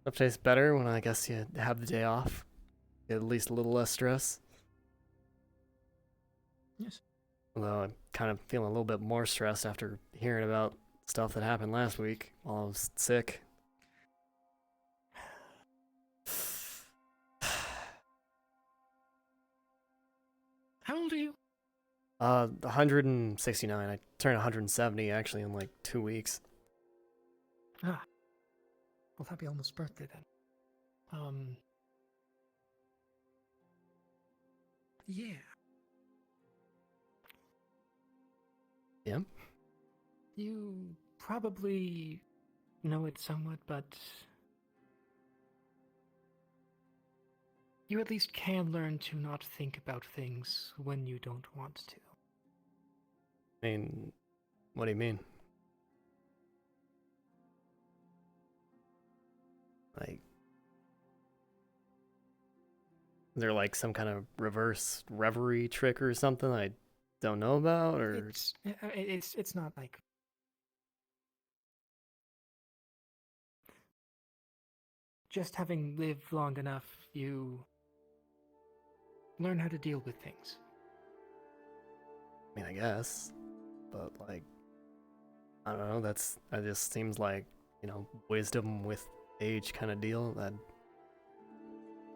Stuff tastes better when I guess you have the day off. Get at least a little less stress. Yes. Although I'm kind of feeling a little bit more stressed after hearing about stuff that happened last week while I was sick. How old are you? 169. I turned 170 actually in like 2 weeks. Ah. Well, happy almost birthday then. Yeah. Yeah? You probably know it somewhat, but you at least can learn to not think about things when you don't want to. I mean, what do you mean? Like, is there like some kind of reverse reverie trick or something I don't know about, or It's not like just having lived long enough, you learn how to deal with things. I mean, I guess, but like, I don't know. That just seems like, you know, wisdom with age kind of deal. That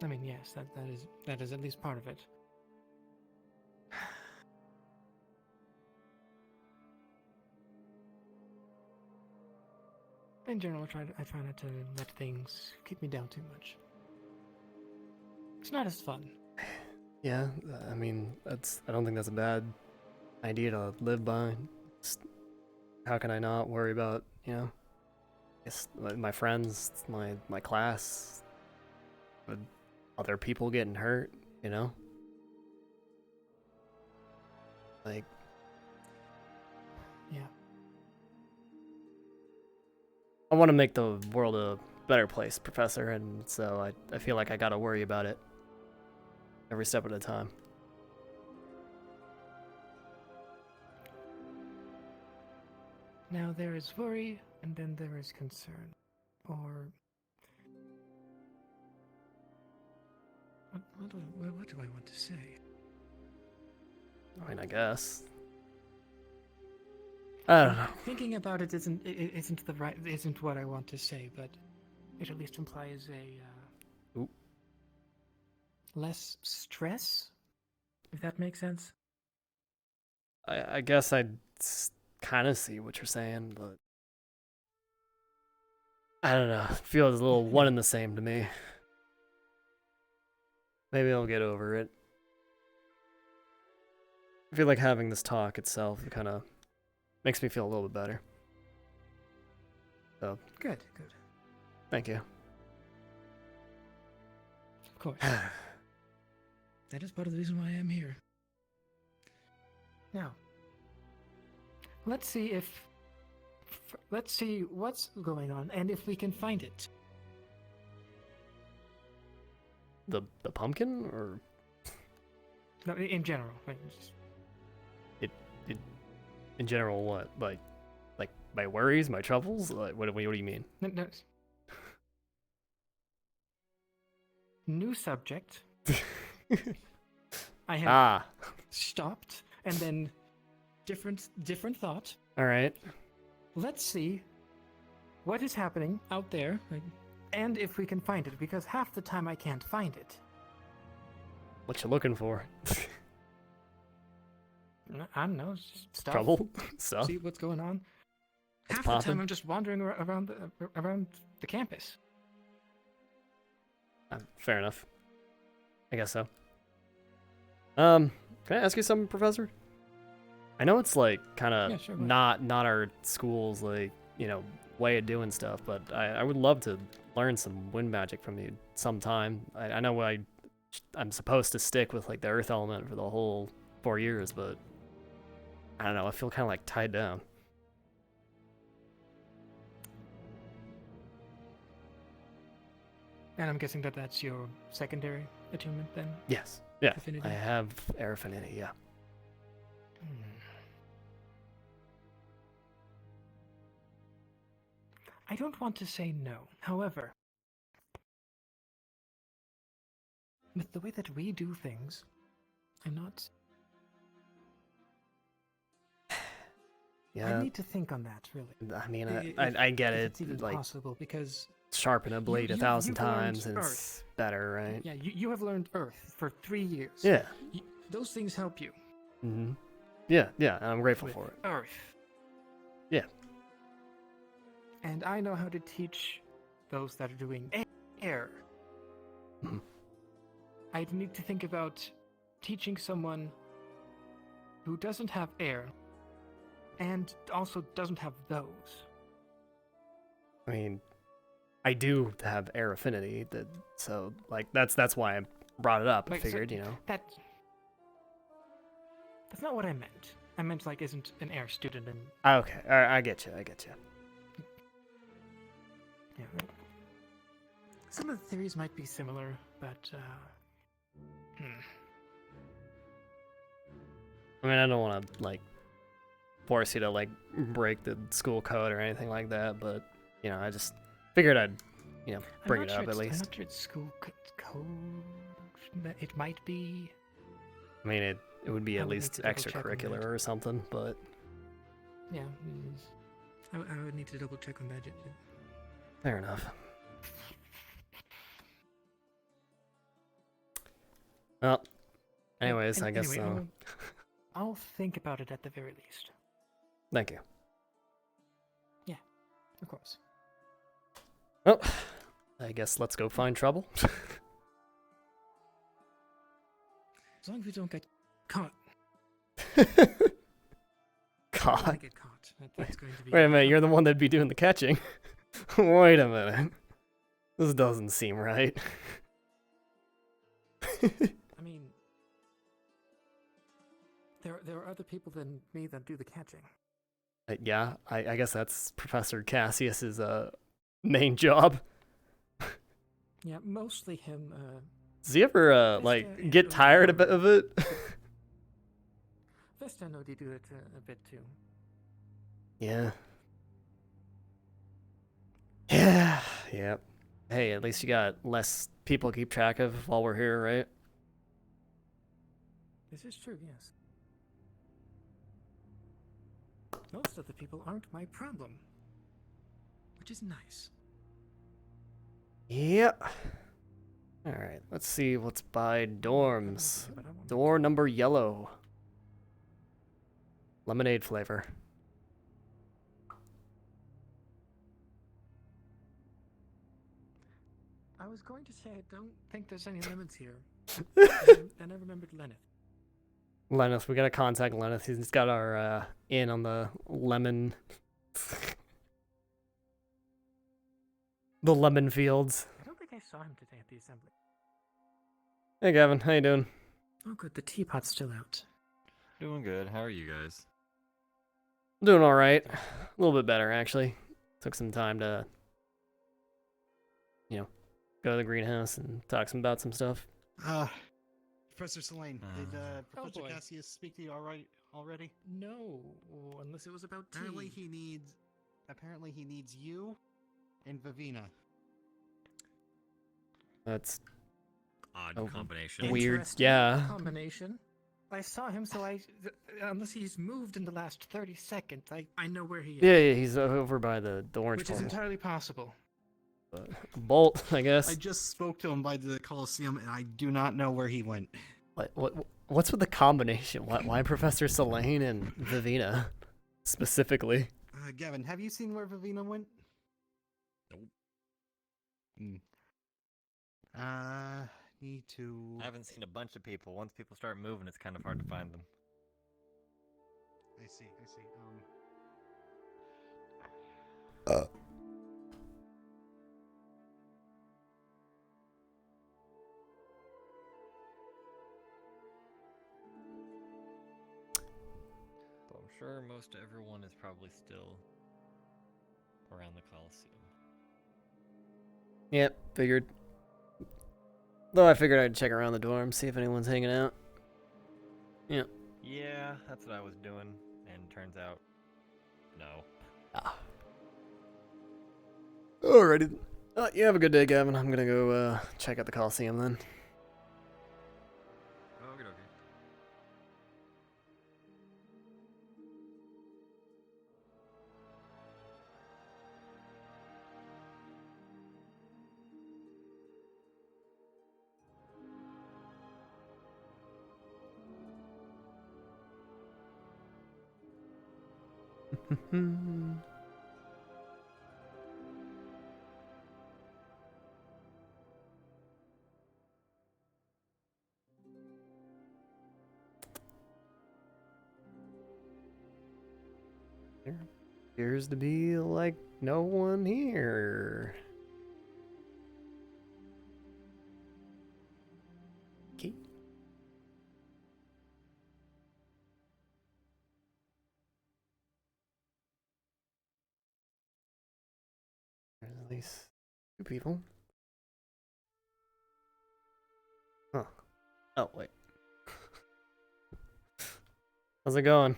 I mean, yes, that is at least part of it. In general, I try not to let things keep me down too much. It's not as fun. yeah. I mean, I don't think that's a bad idea to live by. Just, how can I not worry about, you know, my friends, my class, with other people getting hurt, you know? Like, yeah. I want to make the world a better place, Professor, and so I feel like I gotta worry about it every step of the time. Now there is worry, and then there is concern. Or what do I want to say? I mean, I guess. I don't know. Thinking about it isn't what I want to say, but it at least implies a less stress, if that makes sense. I guess I kind of see what you're saying, but I don't know. It feels a little one and the same to me. Maybe I'll get over it. I feel like having this talk itself kind of makes me feel a little bit better. So Good. thank you. Of course. That is part of the reason why I am here. Now, let's see what's going on and if we can find it. The pumpkin, or No, in general. in general, what? Like my worries, my troubles? Like, what do you mean? No. New subject. I have stopped, and then different thought. All right. Let's see what is happening out there, and if we can find it, because half the time I can't find it. What you looking for? I don't know, just stuff. Trouble? Stuff? See what's going on. What's Half the time poppin'? I'm just wandering around the campus. Fair enough. I guess so. Can I ask you something, Professor? I know it's like kind of Yeah, sure, not our school's like, you know, way of doing stuff, but I would love to learn some wind magic from you sometime. I know I'm supposed to stick with like the earth element for the whole 4 years, but I don't know. I feel kind of like tied down. And I'm guessing that's your secondary attunement then? Yes. Yeah. Affinity? I have air affinity. Yeah. Hmm. I don't want to say no. However, with the way that we do things, I'm not. Yeah. I need to think on that, really. I mean, I get it. It's even Like, possible because sharpen a blade you've 1,000 learned times and Earth. it's better, right? Yeah, you have learned Earth for 3 years. Yeah. Those things help you. Mm-hmm. Yeah, and I'm grateful With for it. Earth. Yeah. And I know how to teach those that are doing air. Mhm. I'd need to think about teaching someone who doesn't have air and also doesn't have those. I mean, I do have air affinity, so like that's why I brought it up. I Wait, so figured, you know. That's not what I meant. I meant like isn't an air student and Okay, I get you. yeah. Some of the theories might be similar, but I mean, I don't want to like force you to like break the school code or anything like that, but you know, I just figured I'd, you know, bring it up at least. I'm not sure it's school code. It might be. I mean, it would be I at would need least to double-check on extracurricular that. or something, but Yeah, I would need to double check on that. fair enough. Well, anyways, I guess anyway, so. I'll think about it at the very least. Thank you. Yeah, of course. Well, I guess let's go find trouble. As long as we don't get caught. Caught? Get caught. That's going to be Wait a minute, you're the one that'd be doing the catching. Wait a minute. This doesn't seem right. I mean, there are other people than me that do the catching. Yeah, I guess that's Professor Cassius's main job. Yeah, mostly him. Does he ever like get tired of it? Vesta, I know they do it a bit too. Yeah. Yeah. Yep. Hey, at least you got less people to keep track of while we're here, right? This is true, yes. Most of the people aren't my problem, which is nice. Yep. All right, let's see what's by dorms. Door number yellow. Lemonade flavor. I was going to say I don't think there's any lemons here. Then I remembered Lenneth. Lenneth, we gotta contact Lenneth. He's got our in on the lemon, the lemon fields. I don't think I saw him today at the assembly. Hey, Gavin, how you doing? Oh, good. The teapot's still out. Doing good. How are you guys? Doing all right. A little bit better, actually. Took some time to, you know, go to the greenhouse and talk about some stuff. Professor Selene, did Professor boy. Cassius speak to you already? No, unless it was about tea. Apparently he needs you and Vivina. That's odd combination. Weird, Interesting yeah. Combination. I saw him, so unless he's moved in the last 30 seconds, I know where he is. Yeah, he's over by the orange Which is portal. entirely possible. Bolt, I guess. I just spoke to him by the Coliseum, and I do not know where he went. What's with the combination? Why Professor Selene and Vivina specifically? Gavin, have you seen where Vivina went? Nope. Need to... I haven't seen a bunch of people. Once people start moving, it's kind of hard to find them. I see. But I'm sure most everyone is probably still around the Coliseum. Yep, figured. Though I figured I'd check around the dorm, see if anyone's hanging out. Yep. Yeah, that's what I was doing, and turns out, no. Alrighty. You have a good day, Gavin. I'm gonna go check out the Coliseum then. Okay, okay. There appears to be like no one here. Okay. There's at least 2 people. Huh. Oh, wait. How's it going?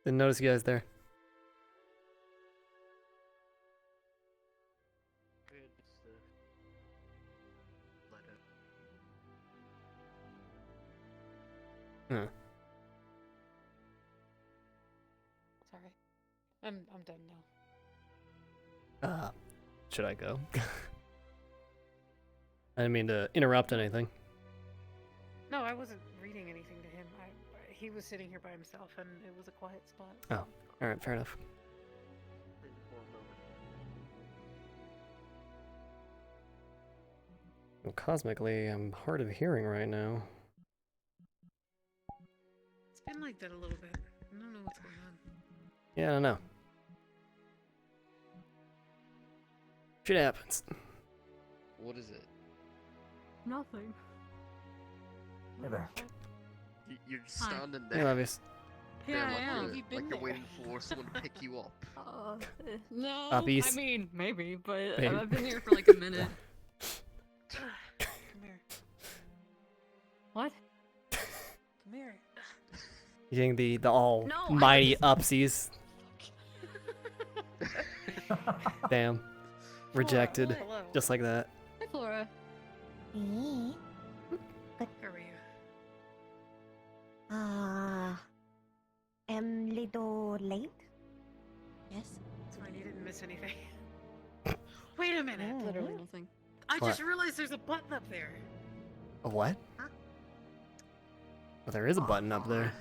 Didn't notice you guys there. Huh. Sorry. I'm done now. Should I go? I didn't mean to interrupt anything. No, I wasn't reading anything to him. He was sitting here by himself, and it was a quiet spot. Oh, alright, fair enough. Well, cosmically, I'm hard of hearing right now. It's been like that a little bit. I don't know what's going on. Yeah, I don't know. Shit happens. What is it? Nothing. Hey there. You're just Hi. standing Hey, there. Levius. There, Yeah, I like am. you're, Have you been like you're there? waiting for someone to pick you up. No, Puppies. I mean, maybe, but Babe. I've been here for like a minute. Come here. What? Come here. You getting the all No, mighty upsies. Damn. Rejected. Hello. Just like that. Hi, Flora. How are you? Am little late? Yes. It's fine, you didn't miss anything. Wait a minute. Literally nothing. I What? just realized there's a button up there. A what? Well, there is a button up there.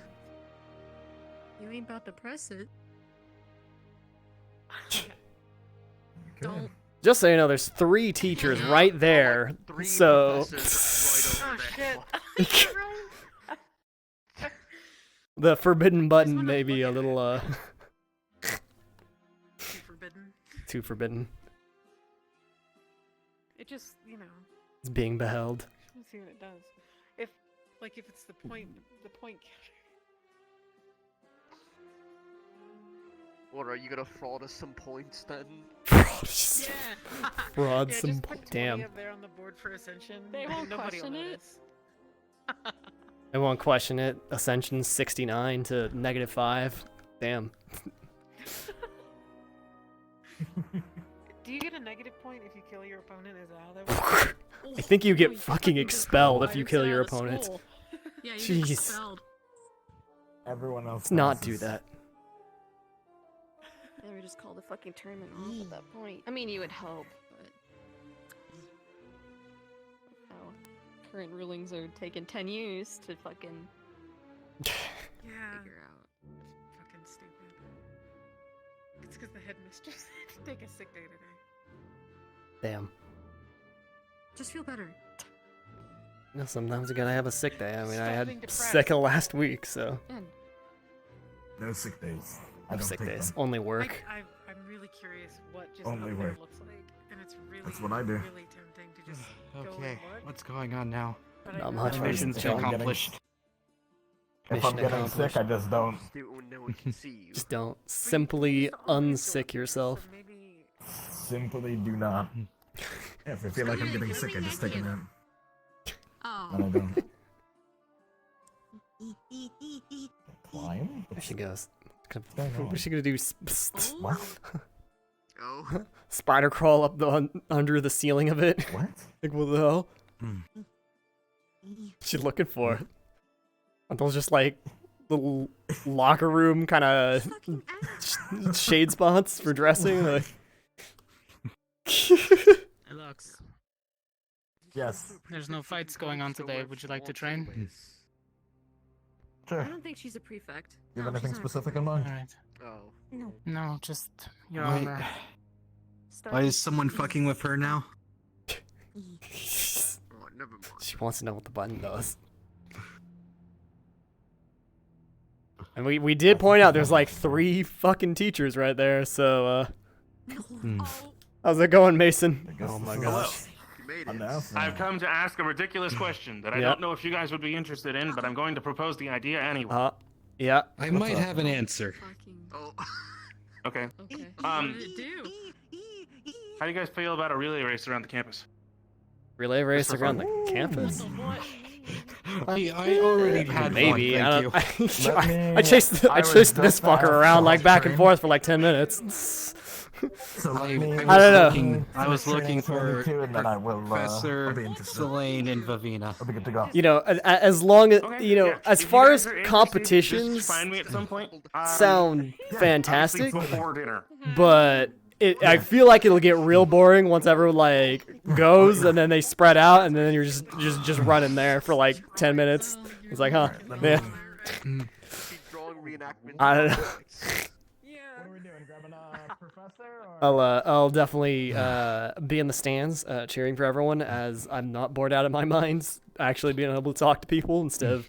You ain't about to press it. Don't. Just so you know, there's 3 teachers right there. 3 So professors right over Oh there. shit. the forbidden button may be a little Too forbidden. too forbidden. It just, you know, It's being beheld. let's see what it does. If it's the point counter. What, are you gonna fraud us some points then? Yeah. Fraud Yeah, some just put 20 damn. up there on the board for Ascension. They won't Nobody will question it. notice. I won't question it. Ascension 69 to -5. Damn. Do you get a negative point if you kill your opponent? Is that how that works? I think you get you fucking expelled if you kill your opponent. Yeah, you Jeez. get expelled. Everyone else. Let's not knows do this. that. They would just call the fucking tournament off at that point. I mean, you would hope, but how current rulings are taking 10 years to fucking Yeah. figure out. Fucking stupid. It's because the headmistress had to take a sick day today. Damn. Just feel better. You know, sometimes you gotta have a sick day. I mean, I Stop being had depressed. second last week, so And No sick days. I no don't sick take days. them. Only work. I'm really curious what just Only up there work. looks like, and it's really, That's what I do. really tempting to just go Okay, and look. what's going on now? But I Not know much. that Mission's If been I'm getting- accomplished. If I'm Mission getting accomplished. sick, I just don't. Do it when no one can see you. Just don't But you simply used to always go unsick up there, yourself. so maybe Simply do not. Yeah, if I feel like I'm getting sick, I just take a nap. And I oh, don't. Climb? There she goes. going on? What's she gonna do? What? Oh. Spider crawl up under the ceiling of it. What? Like, what the hell? She's looking for it. And those just like little locker room kind of shade spots for dressing. Like. Hey, Lux. Yes. There's no fights going on today. Would you like to train? Sure. I don't think she's a prefect. You have anything specific in mind? Alright. Oh. No, just your Wait. honor. Why is someone fucking with her now? Oh, never mind. She wants to know what the button does. And we did point out there's like 3 fucking teachers right there, so how's it going, Mason? Oh my gosh. I've come to ask a ridiculous question that I don't know if you guys would be interested in, but I'm going to propose the idea anyway. Yeah. I might have an answer. Oh. Okay. Okay. How do you guys feel about a relay race around the campus? Relay race around the campus? I already had Maybe. one, thank you. I chased this fucker around like back and forth for like 10 minutes. I don't know. I was looking for and then I will, Professor I'll be interested. Selene and Vavina. I'll be good to go. You know, as long as as If far you as guys are interested, competitions just find me at some point. sound fantastic, Before dinner. but I feel like it'll get real boring once everyone like goes and then they spread out and then you're just running there for like 10 minutes. It's like, huh, man. I don't know. I'll definitely be in the stands cheering for everyone, as I'm not bored out of my mind actually being able to talk to people instead of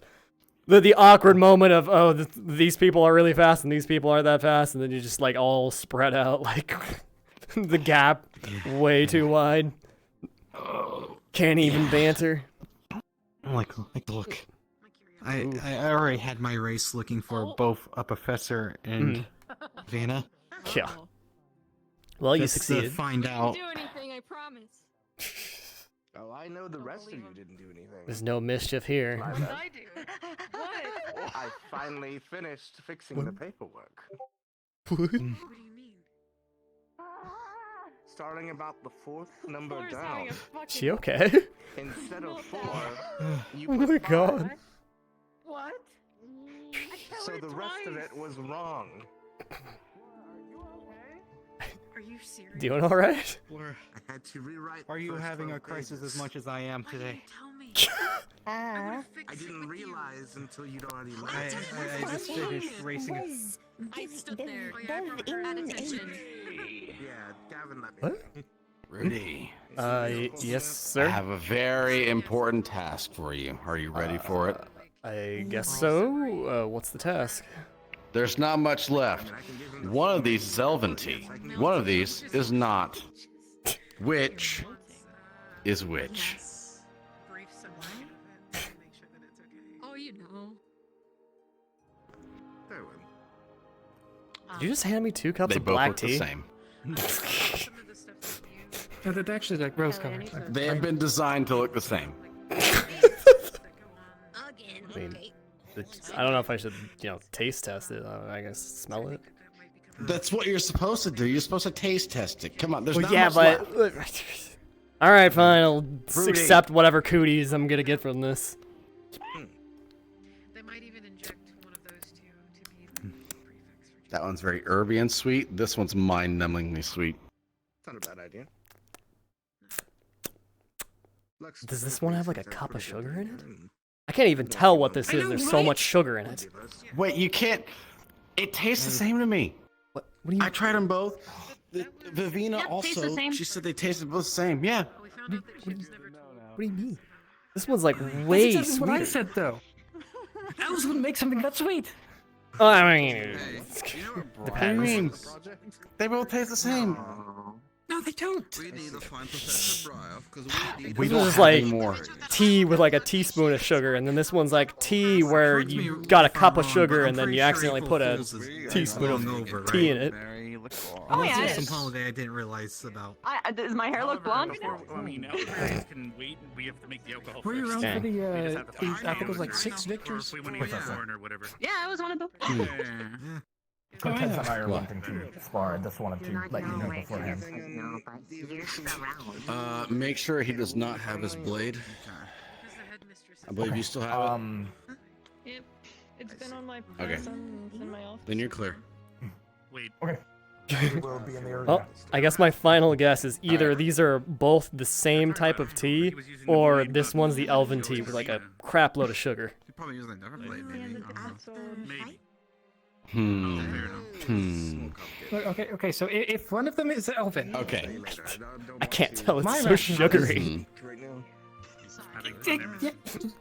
the awkward moment of these people are really fast and these people aren't that fast, and then you just like all spread out like the gap way too wide. Can't even banter. Like look. I already had my race looking for both a professor and Vanna. Yeah. Well, you Just to succeeded. find out. Do anything, I promise. Oh, I know the rest of you didn't do anything. There's no mischief here. I do. What? I finally finished fixing the paperwork. What? What do you mean? Starting about the 4th number Floor's down. having a fucking- She okay? Instead of 4, you Oh put my 5. god. What? So the rest of it was wrong. Are you serious? Doing all right? I had to rewrite. Are you the first having a 12 crisis pages. as much as I am today? Tell me. I didn't realize until you'd already left. I just finished racing it. I stood there. At attention. Yeah, Gavin let me. What? Rudey. Yes, sir. I have a very important task for you. Are you ready for it? I guess so. What's the task? There's not much left. One of these is Elven tea. One of these is not. Which is which? Brief summary of it. Make sure that it's okay. Oh, you know. Did you just hand me 2 cups They of both black look tea? the same. No, they're actually like rose colored. They have been designed to look the same. I mean, I don't know if I should, taste test it. I guess smell it. That's what you're supposed to do. You're supposed to taste test it. Come on, there's Well, not yeah, much but left. all right, fine. I'll Rudey. accept whatever cooties I'm gonna get from this. They might even inject one of those two to be the prefects for That one's very herby and sweet. This one's mind-numbingly sweet. It's not a bad idea. Does this one have like a cup of sugar in it? I can't even tell what this is. There's so much sugar in it. Wait, you can't. It tastes the same to me. What do you? I tried them both. Vivina Yep, tastes the also. same. She said they tasted both the same. Yeah. What do you mean? This one's like way That's exactly what I sweeter. said though. I was gonna make something that sweet. Oh, I mean, What do you mean? They both taste the same. No, they don't. We need to find Professor Briar because we need. We This don't is have like any more. tea with like a teaspoon of sugar, and then this one's like tea where you got a cup of sugar and then you accidentally put a teaspoon of tea in it. Unless there's some holiday I didn't realize about. Does my hair look blonde? I mean, alcoholics can wait. We have to make the alcohol Were you first. around for We just the, have to I think it was like 6 Or victors? if we want to use corn or whatever. Yeah, I was one of them. Yeah. Cortez and I are wanting to spar. I just wanted to let you know beforehand. Make sure he does not have his blade. I believe you still have it. Yep. It's been on my Okay. person in my office. Then you're clear. Wait. Okay. Will be in the area. Well, I guess my final guess is either these are both the same type of tea, or this one's the elven tea with like a crap load of sugar. You're probably using a different blade, maybe. Maybe. Okay, so if one of them is elven... Okay. I can't tell, it's My so rationale sugary.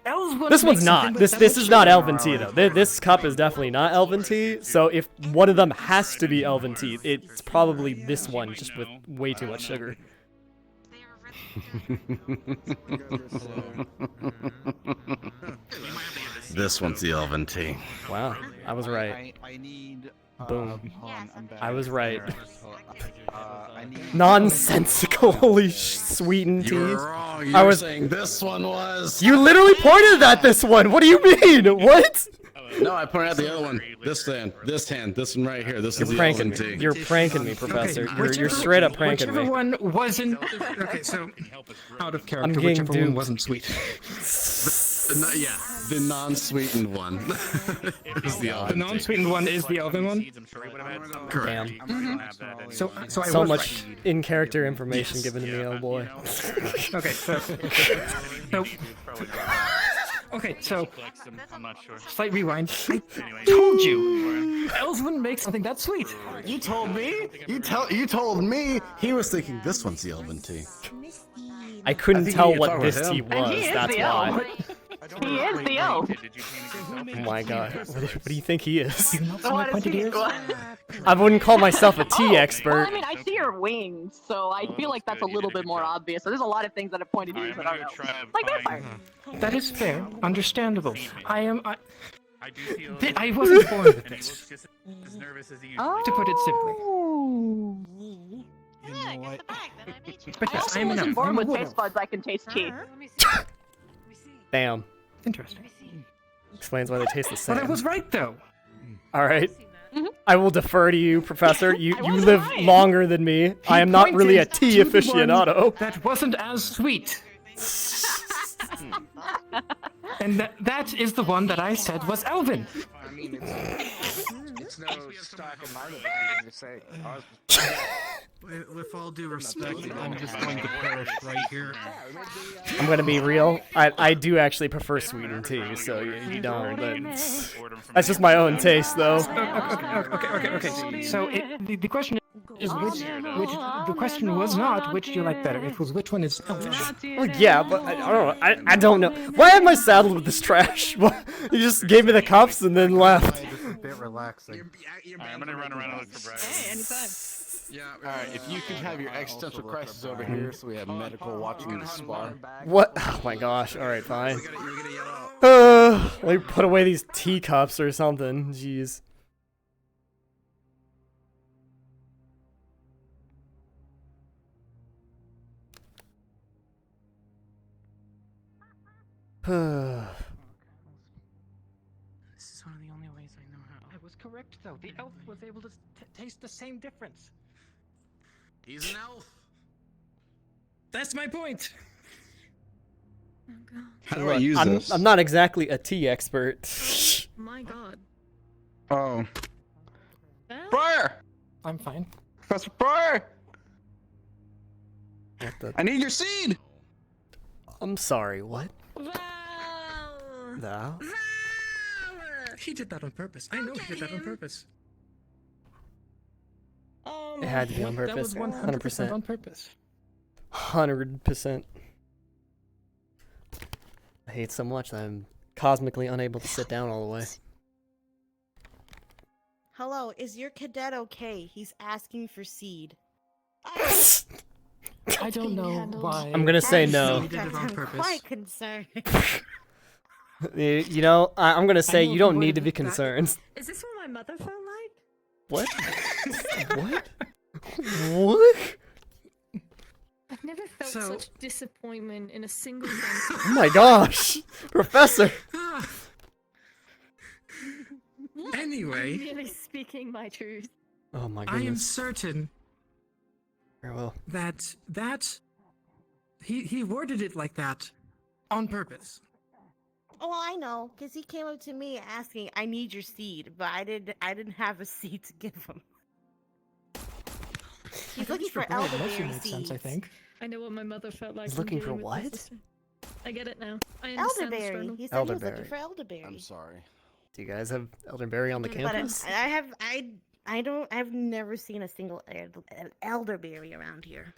Elves This one's not. This is not elven tea though. This cup is definitely not elven tea. So if one of them has to be elven tea, it's probably this one, just with way too much sugar. This one's the elven tea. Wow, I was right. I need. Boom. I'm back. I was right. I need. Nonsensically sweetened You were teas. wrong. You I were was saying this one was. You literally pointed at this one. What do you mean? What? No, I pointed at the other one. This hand, this one right here. This is You're the pranking elven me. tea. You're pranking me, Professor. Okay, You're straight up pranking me. Whichever one wasn't... Okay, so... Out of character, getting whichever one duped. wasn't sweet. Yeah, the non-sweetened one. is the elven The non-sweetened one is the elven one? Correct. Damn. So I So was much right. in-character information given to me, oh boy. Okay, so... Okay, so... I'm not sure. Slight rewind. I told you! Elves wouldn't make something that sweet! You told me. You told me. He was thinking this one's the elven tea. I couldn't think tell you need to what talk this with tea him. was, he is that's the why. elf. He is the elf. Oh my god. What do you think he is? What is he? I wouldn't call myself a tea expert. Well, I mean, I see her wings, so I feel like that's a little bit more obvious. So there's a lot of things that have pointed to you that I don't know. Like vampire. That is fair. Understandable. I do feel I wasn't born with and he looks this. just as nervous as he To put it simply. But I yes, also I am an wasn't elf. born I'm a with wood taste elf. buds. I can taste tea. Damn. Interesting. Explains why they taste the But I same. was right, though. Alright. I will defer to you, Professor. You was live right. longer than me. I am not really a tea pointed to the one aficionado. That wasn't as sweet. And that is the one that I said was elven. I mean, it's no stock in my opinion to say. With all due respect, I'm just going to perish right here. I'm gonna be real. I do actually prefer sweetened tea, so you don't. But that's just my own taste, though. Okay. So the question is which the question was not which do you like better. It was which one is elvish. Well, yeah, but I don't know. I don't know. Why am I saddled with this trash? You just gave me the cups and then left. It's a bit relaxing. I'm gonna run around and look for Brian. Hey, anytime. Yeah. Alright, if you can have your existential crisis over here so we have medical watching the spar. What? Oh my gosh. Alright, fine. Let me put away these teacups or something. Jeez. This is one of the only ways I know how. I was correct, though. The elf was able to taste the same difference. He's an elf. That's my point. Oh god. How do I use this? I'm not exactly a tea expert. My god. Oh. Well, Briar! I'm fine. Professor Briar! What the? I need your seed! I'm sorry, what? Val! No? He did that on purpose. I know he did that on purpose. It had to be on purpose. That was 100% on purpose. 100%. I hate so much that I'm cosmically unable to sit down all the way. Hello, is your cadet okay? He's asking for seed. I don't know why. I'm gonna say no. He did it on I'm purpose. quite concerned. You know, I'm gonna say know you don't if you need to wanted be it back- concerned. Is this what my mother felt like? What? What? What? I've never felt So- such disappointment in a single sentence. Oh my gosh! Professor! Anyway, I'm really speaking my truth. Oh my I am goodness. certain Very well. that he worded it like that on purpose. Oh, I know, because he came up to me asking, "I need your seed," but I didn't have a seed to give him. He's looking for That mostly elderberry makes sense, I seeds. think. I know what my mother felt like. He's when looking for dealing with my what? sister. I get it now. I understand the Elderberry. struggle. He said he was Elderberry. looking for elderberry. I'm sorry. Do you guys have elderberry on the But campus? I've never seen a single elderberry around here.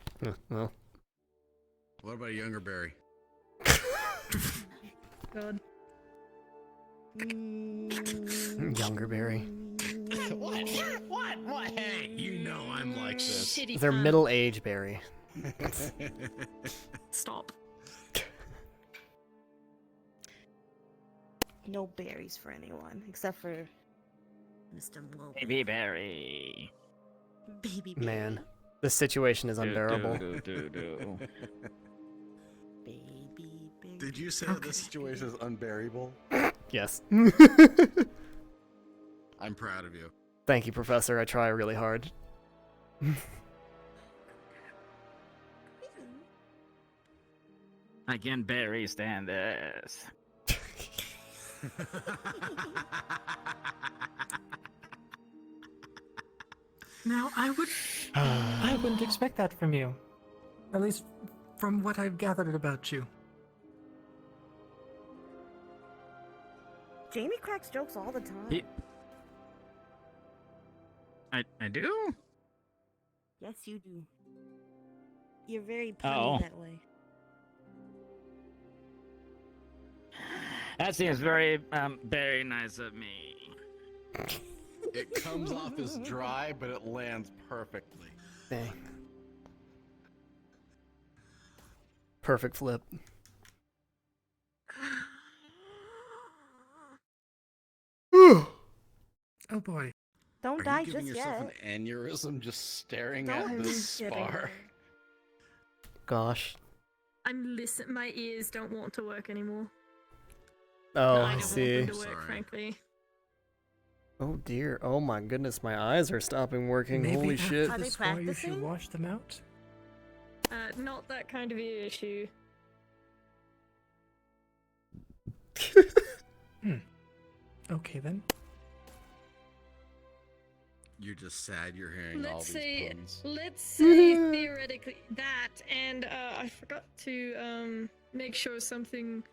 Well, What about a younger berry? God. younger berry. What? What? Hey, you know I'm like this. Shitty They're pun. middle-aged berry. Stop. No berries for anyone except for Mr. Wolf. Baby berry. Baby berry. Man, this situation is unbearable. Baby berry. Did you say that this situation is unbearable? Yes. I'm proud of you. Thank you, Professor. I try really hard. I can barely stand this. Now, I wouldn't expect that from you. At least from what I've gathered about you. Jamie cracks jokes all the time. I do? Yes, you do. You're very punny that way. That seems very nice of me. It comes off as dry, but it lands perfectly. Dang. Perfect flip. Oh boy. Don't Are die you giving just yourself yet. an aneurysm just staring Don't at this get spar? Gosh. My ears don't want to work anymore. Oh, I I don't see. want them to work, frankly. Oh dear. Oh my goodness, my eyes are stopping working. Maybe Holy after shit. Are they this spar, you should practicing? wash them out. Not that kind of ear issue. Okay then. You're just sad you're hearing all these puns. Let's say theoretically that, and I forgot to make sure something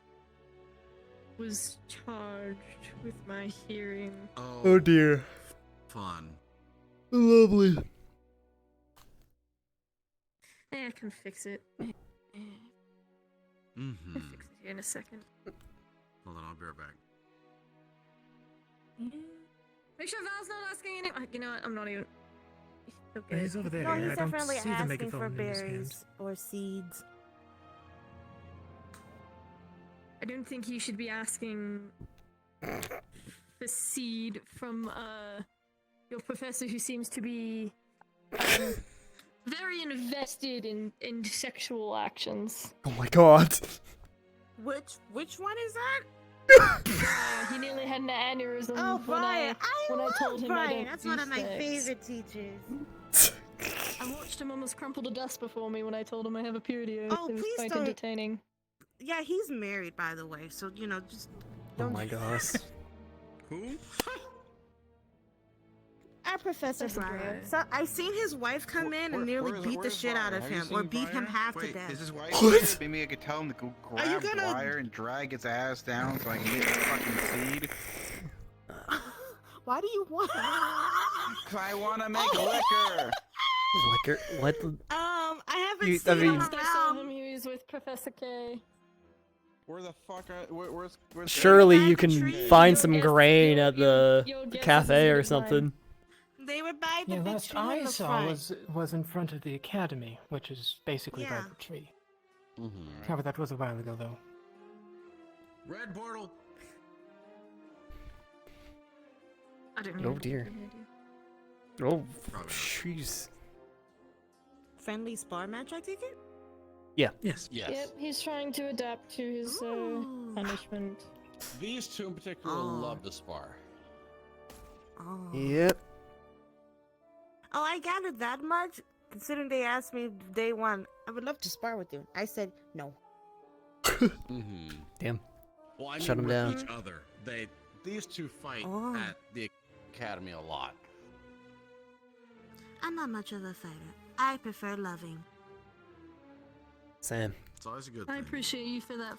was charged with my hearing. Oh dear. Fun. Lovely. I can fix it. Mm-hmm. I'll fix it here in a second. Hold on, I'll be right back. Make sure Val's not asking any. You know what? I'm not even. Yeah, he's over there. No, he's I don't definitely see the asking megaphone for in his hand. berries or seeds. I don't think you should be asking for seed from your professor, who seems to be very invested in sexual actions. Oh my god. Which one is that? He nearly had an aneurysm Oh, when Brian! I told him I Brian. don't That's do one of my sex. favorite teachers. I watched him almost crumple to dust before me when I told him I have a period. Oh, it was please quite don't. entertaining. Yeah, he's married, by the way. So just Oh don't. my gosh. Who? Our Professor Professor Brian. Brian. So I seen his wife come in and nearly beat the shit out of him, or beat him half to death. Is his wife What? here? Maybe I could tell him to go Are you grab gonna- wire and drag his ass down so I can get the fucking seed. Why do you want? Cause I want to make liquor. Liquor? What? I haven't You- seen I mean- him I saw around. him. He was with Professor K. Where the fuck are? Where's? Surely you can tree. find some grain at the your guess is cafe as or good as mine. something. They were by the Yeah, big last tree in I the saw front. was in front of the academy, which is basically by Yeah. the tree. Mm-hmm. Yeah, but that was a while ago, though. Red portal. I don't know. Oh dear. Oh, Probably not. jeez. Friendly spar match, I take it. Yeah. Yes. Yes. Yep, he's trying to adapt to his Oh. punishment. These two in particular love to spar. Oh. Yep. Oh, I gathered that much. Considering they asked me day one, I would love to spar with you. I said no. Mm-hmm. Damn. Well, I Shut mean, 'em with down. each other. These two fight Oh. at the academy a lot. I'm not much of a fighter. I prefer loving. Sam. It's always a good I thing. appreciate you for that,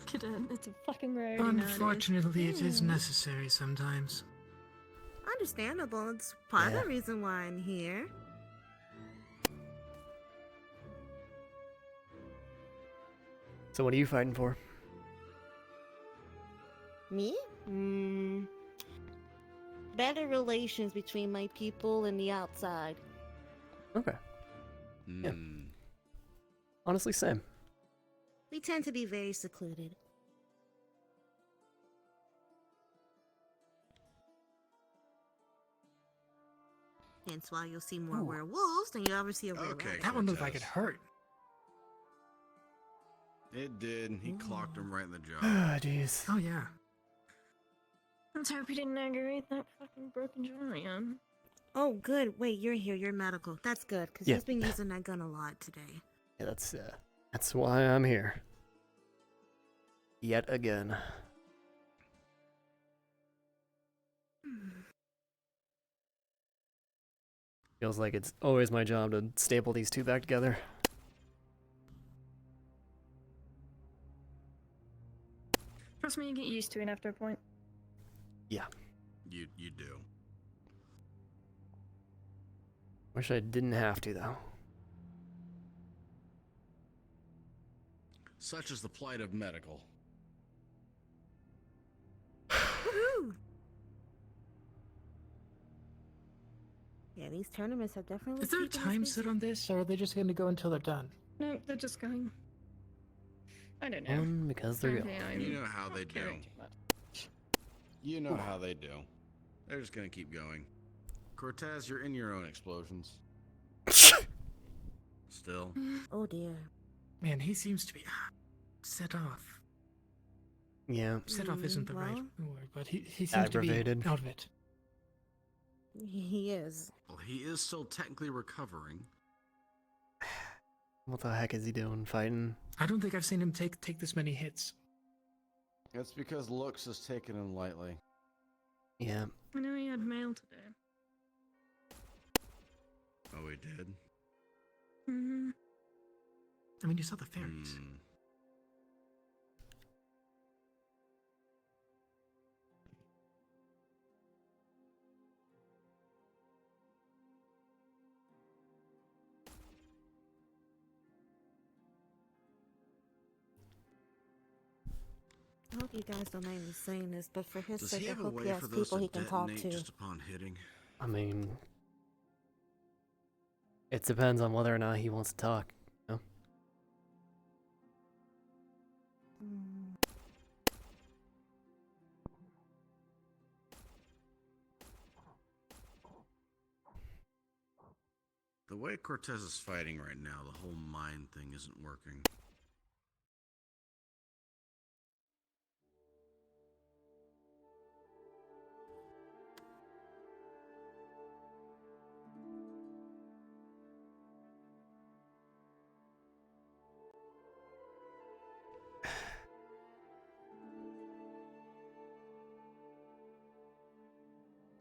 Cadet. It's a fucking rarity nowadays. Unfortunately, it is necessary sometimes. Understandable. It's part of Yeah. the reason why I'm here. So what are you fighting for? Me? Better relations between my people and the outside. Okay. Yeah. Honestly, same. We tend to be very secluded. Hence why you'll see more werewolves than you ever see a werewolf. Okay, That one looked like it hurt. It did. He clocked him right in the jaw. Ah, jeez. Oh, yeah. Let's hope he didn't aggravate that fucking broken jaw, yeah. Oh, good. Wait, you're here. You're medical. That's good, because Yeah. he's been using that gun a lot today. Yeah, that's why I'm here. Yet again. Feels like it's always my job to staple these two back together. Trust me, you get used to it after a point. Yeah. You do. Wish I didn't have to, though. Such is the plight of medical. Woohoo! Yeah, these tournaments have definitely. Is there a time set on this, or are they just going to go until they're done? No, they're just going. I don't know. Because they're Okay, going. You know how they do. caring too much. You know how they do. They're just gonna keep going. Cortez, you're in your own explosions. Still. Oh dear. Man, he seems to be set off. Yeah. Set off isn't the right well. word, but he seems Aggravated. to be out of it. He is. Well, he is still technically recovering. What the heck is he doing? Fighting? I don't think I've seen him take this many hits. That's because Lux has taken him lightly. Yeah. I know he had mail today. Oh, he did? Mm-hmm. I mean, you saw the fairies. I hope you guys don't mind me saying this, but for his Does sake, he I have a hope way he has for those people to he can talk detonate to. just upon hitting? I mean, it depends on whether or not he wants to talk. You know? The way Cortez is fighting right now, the whole mind thing isn't working.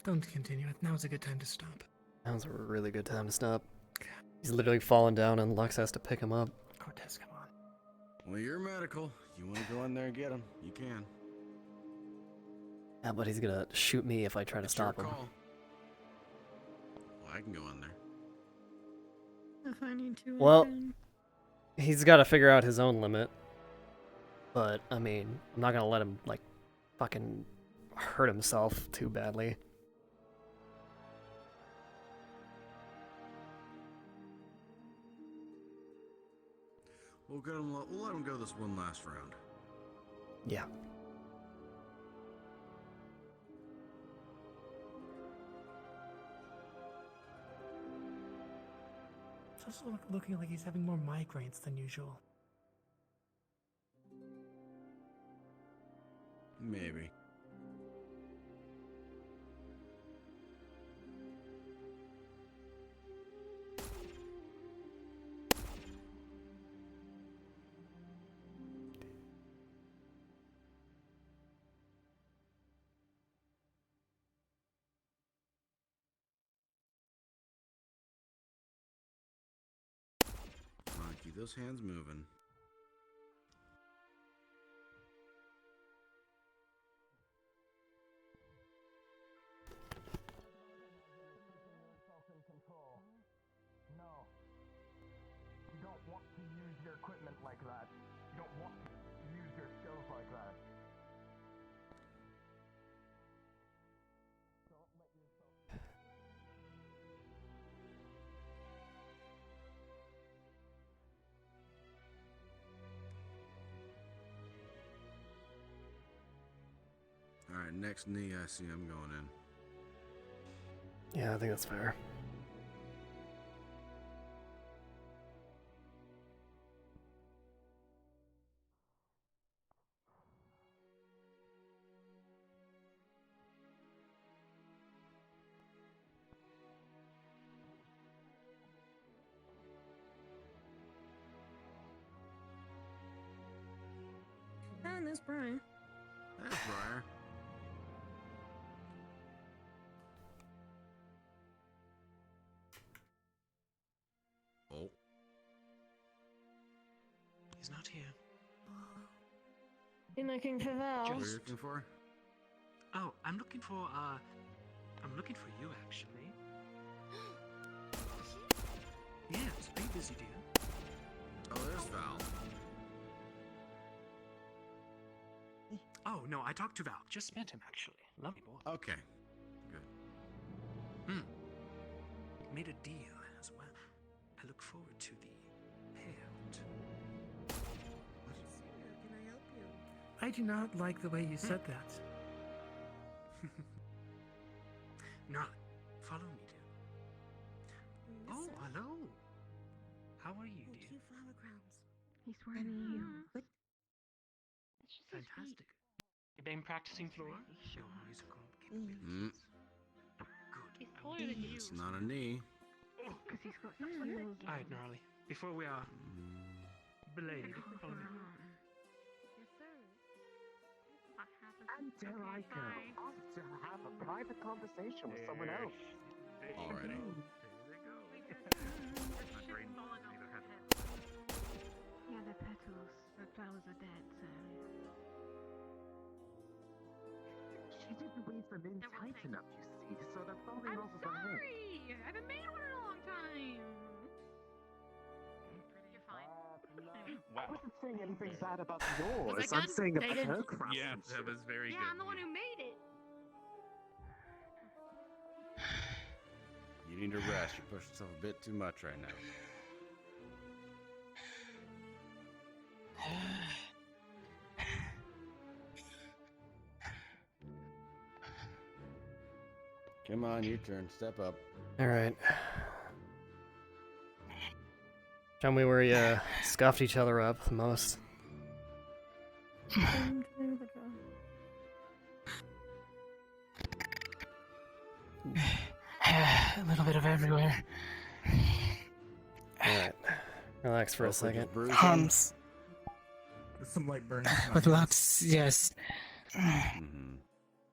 Don't continue it. Now's a good time to stop. Now's a really good time to stop. He's literally falling down and Lux has to pick him up. Cortez, come on. Well, you're medical. You want to go in there and get him? You can. Yeah, but he's gonna shoot me if I try to It's your stop him. call. Well, I can go in there. If I need to. Well, again. he's got to figure out his own limit. But, I mean, I'm not gonna let him, like, fucking hurt himself too badly. We'll let him go this one last round. Yeah. It's also looking like he's having more migraines than usual. Maybe. those hands moving. No. You don't want to use your equipment like that. You don't want to use your skills like that. Don't let yourself... Alright, next knee I see I'm going in. Yeah, I think that's fair. And there's Brian. There's Briar. Oh. He's not here. You're looking for Val. What are you looking for? Oh, I'm looking for you actually. Yes, are you busy, dear? Oh, there's Val. Oh no, I talked to Val. Just met him actually. Lovely boy. Okay. Good. Made a deal as well. I look forward to the payout. Can I help you? I do not like the way you said that. Gnarly, follow me, dear. Oh, hello. How are you, dear? Cute flower crowns. He's wearing a heel. But It's just his feet. Fantastic. You been practicing floor? Your musical capabilities. Good. He's taller than you. It's not a knee. Because he's got such heels. Alright, Gnarly. Before we are Blade, follow me. Yes, sir. And dare I go off to have a private conversation with someone else. Already. Yeah, they're petals. The flowers are dead, so. She didn't weave them in tight enough, you see, so they're falling I'm over her head. sorry! I haven't made one in a long time! You're fine. I wasn't saying anything bad about Was yours. that I'm good? saying about Dated? her craftsmanship. Yeah, that was very Yeah, good. I'm the one who made it! You need to rest. You push yourself a bit too much right now. Come on, your turn. Step up. All right. Tell me where you scuffed each other up the most. A little bit of everywhere. Alright. Relax for a second. Arms. Some light burns. With lots, yes. Mm-hmm.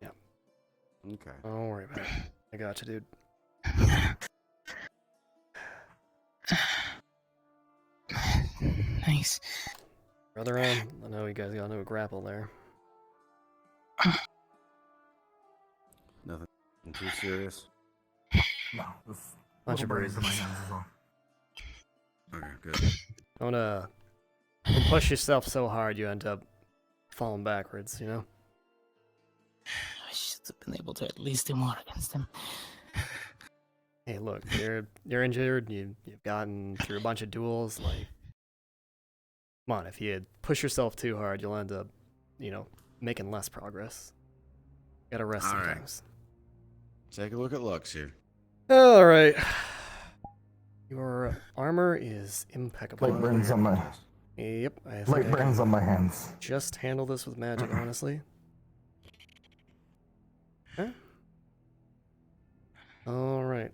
Yep. Okay. Don't worry about it. I got you, dude. Nice. Brother on. I know you guys got into a grapple there. Nothing too serious. No, this Bunch of little burns bruises. in my hands as well. Okay, good. Don't push yourself so hard you end up falling backwards, you know? I should have been able to at least do more against him. Hey, look, you're injured. You've gotten through a bunch of duels. Like, come on, if you push yourself too hard, you'll end up, making less progress. Gotta rest All right. sometimes. Take a look at Lux here. All right. Your armor is impeccable. Light burns on my. Yep. I think Light I burns can on my hands. just handle this with magic, honestly. Okay. All right.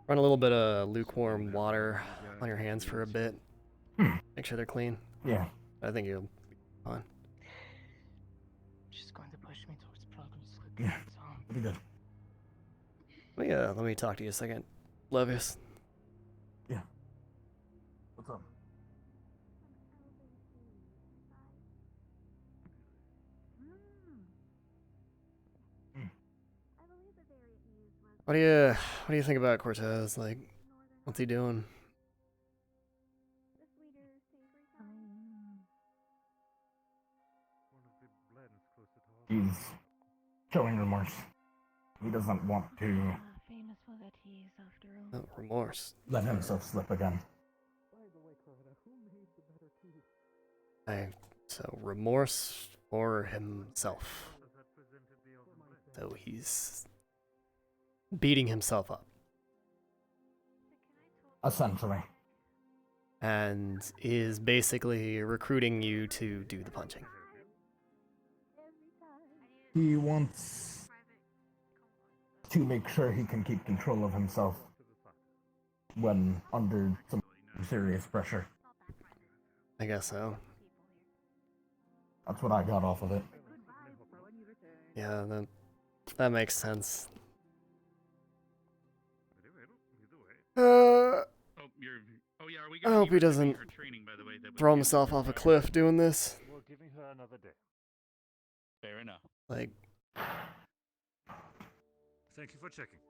Run a little bit of lukewarm water on your hands for a bit. Make sure they're clean. Yeah. I think you'll be fine. She's going to push me towards progress. Yeah. Pretty good. Let me talk to you a second, Levius. Yeah. What's up? What do you think about Cortez? Like, what's he doing? He's showing remorse. He doesn't want to Famous for that he is, after all. Oh, remorse. let himself slip again. So remorse for himself. So he's beating himself up. Essentially. And is basically recruiting you to do the punching. He wants to make sure he can keep control of himself when under some serious pressure. I guess so. That's what I got off of it. Yeah, that makes sense. I hope he doesn't throw himself off a cliff doing this. We're giving her another day. Fair enough. Like, Thank you for checking.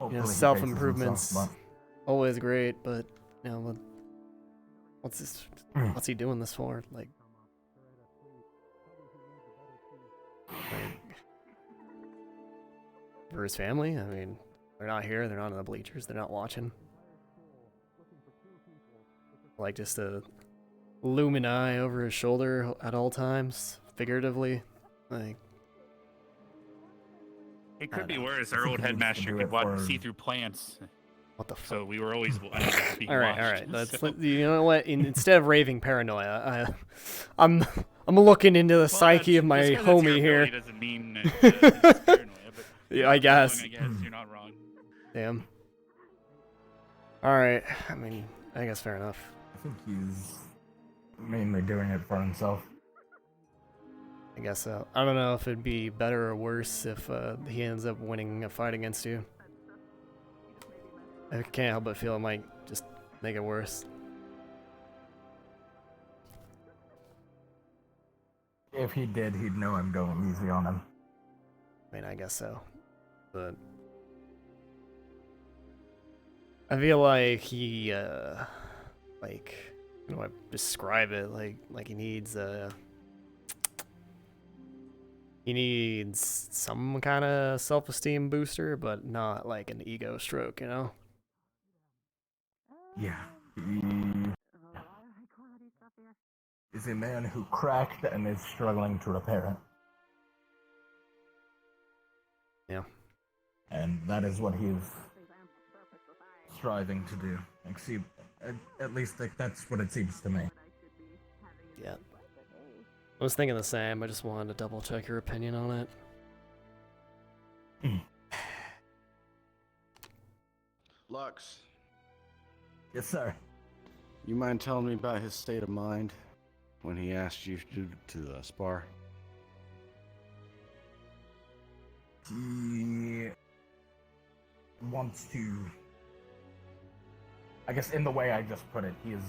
you know, self-improvement's always great, but you know, what's he doing this for? Like, for his family? I mean, they're not here, they're not in the bleachers, they're not watching. Like, just a looming eye over his shoulder at all times, figuratively. Like, It could be worse. Our old headmaster could see through plants. What the fuck? So we were always being all right. watched, Let's you know what? Instead of raving paranoia, I'm looking into the psyche of my homie here. Doesn't mean it's paranoia, but yeah, I guess. You're not wrong. Damn. All right. I mean, I guess fair enough. I think he's mainly doing it for himself. I guess so. I don't know if it'd be better or worse if he ends up winning a fight against you. I can't help but feel it might just make it worse. If he did, he'd know I'm going easy on him. I mean, I guess so. But I feel like he, like, how do I describe it? Like he needs some kind of self-esteem booster, but not like an ego stroke, you know? Yeah. He is a man who cracked and is struggling to repair it. Yeah. And that is what he is striving to do. At least that's what it seems to me. Yeah. I was thinking the same. I just wanted to double check your opinion on it. Lux. Yes, sir. You mind telling me about his state of mind when he asked you to spar? He wants to... I guess in the way I just put it, he is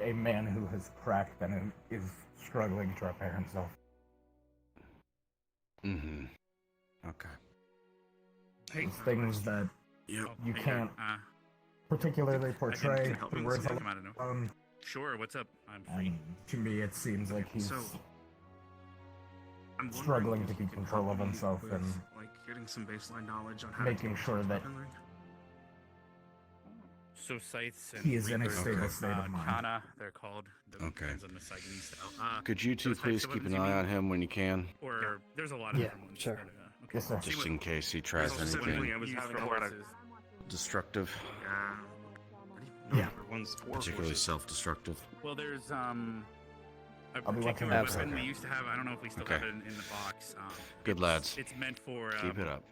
a man who has cracked and is struggling to repair himself. Mm-hmm. Okay. Hey, things that you can't particularly portray the words alone. Sure, what's up? I'm free. And to me, it seems like he's struggling to keep control of himself and like getting some baseline knowledge on how making sure that so scythes and he is in a reapers, stable state of mind. Kana, they're called. Okay. Depends on the Saigonese style. Could you two please keep an eye on him when you can? Or there's a lot of different ones. Sure. Okay. Yes, sir. Just in case he tries anything I was having a lot of destructive. Yeah. Particularly self-destructive. Well, there's I'll be particular watching weapon that. we used to have. I don't know if we still have it in the box. Good lads. It's meant for Keep it up.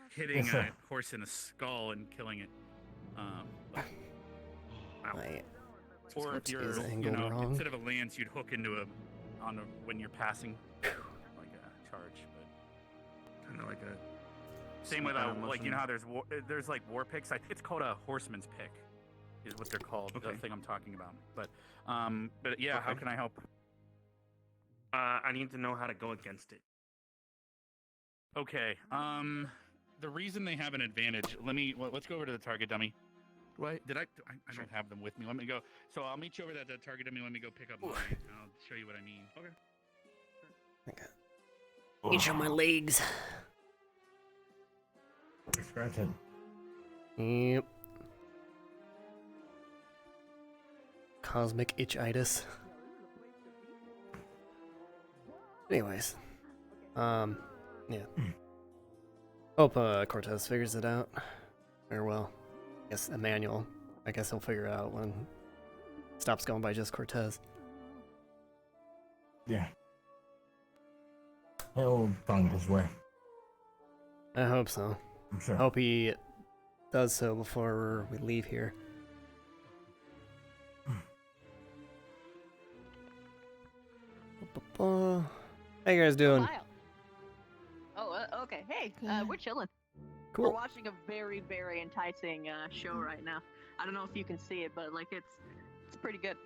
Hitting Yes, sir. a horse in the skull and killing it. Or if you're, instead of a lance, you'd hook into when you're passing, like a charge, but kind of like a. Same with like you know how there's like war picks. It's called a horseman's pick. is what they're called. Okay. The thing I'm talking about. But yeah, how Okay. can I help? I need to know how to go against it. Okay. The reason they have an advantage. Let's go over to the target dummy. I don't have them with me. Let me go. So I'll meet you over at the target dummy. Let me go pick up mine. And I'll show you what I mean. Okay. Each of my legs. Scratch it. Yep. Cosmic itchitis. Anyways. Yeah. Hope Cortez figures it out. Or well, I guess Emmanuel. I guess he'll figure it out when it stops going by just Cortez. Yeah. He'll find his way. I hope so. I'm sure. Hope he does so before we leave here. How you guys doing? Oh, okay. Hey, we're chilling. Cool. We're watching a very, very enticing show right now. I don't know if you can see it, but like it's pretty good.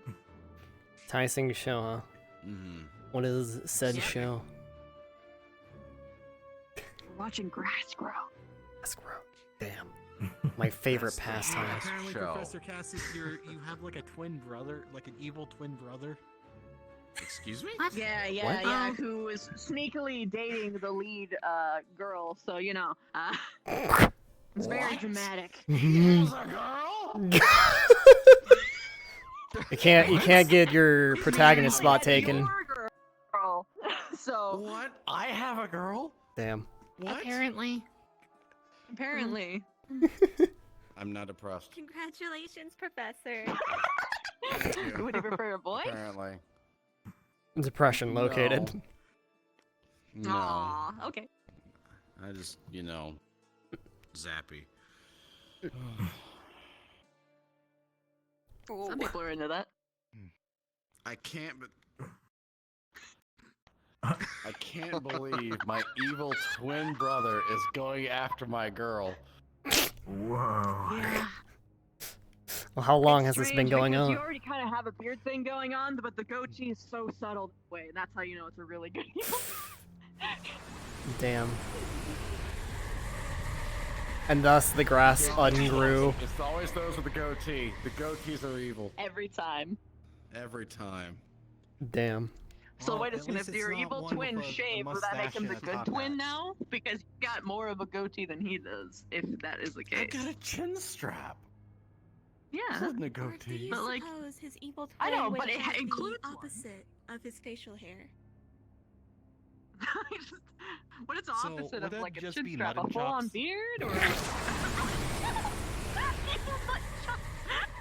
Enticing show, huh? Mm-hmm. What is said show? We're watching grass grow. Grass grow. Damn. My favorite pastime. Apparently, Professor Cassis, you have like a twin brother, like an evil twin brother. Excuse me? Yeah, who was sneakily dating the lead girl, so you know, it's very dramatic. He's a girl? You can't get your protagonist spot taken. Girl. So what? I have a girl? Damn. What? Apparently. I'm not impressed. Congratulations, Professor. Would you prefer a boy? Apparently. Depression located. No. Aw, okay. I just, zappy. Some people are into that. I can't believe my evil twin brother is going after my girl. Whoa. Yeah. Well, how long has It's this been strange going because on? You already kind of have a beard thing going on, but the goatee is so subtle that way, and that's how you know it's a really good evil. Damn. And thus the grass ungrew. It's always those with the goatee. The goatees are evil. Every time. Every time. Damn. So Well, wait a at second, least if it's your not evil one twin with a shaved, would that make mustache him the and a good top twin hat. now? Because you got more of a goatee than he does, if that is the I case. got a chin strap. Yeah. Wasn't a Or do goatee. you But, like, suppose his evil twin I know, would but it have includes the one. opposite of his facial hair? What is the So, opposite would of that like a just chin be strap? A mutton full-on chops? beard, or?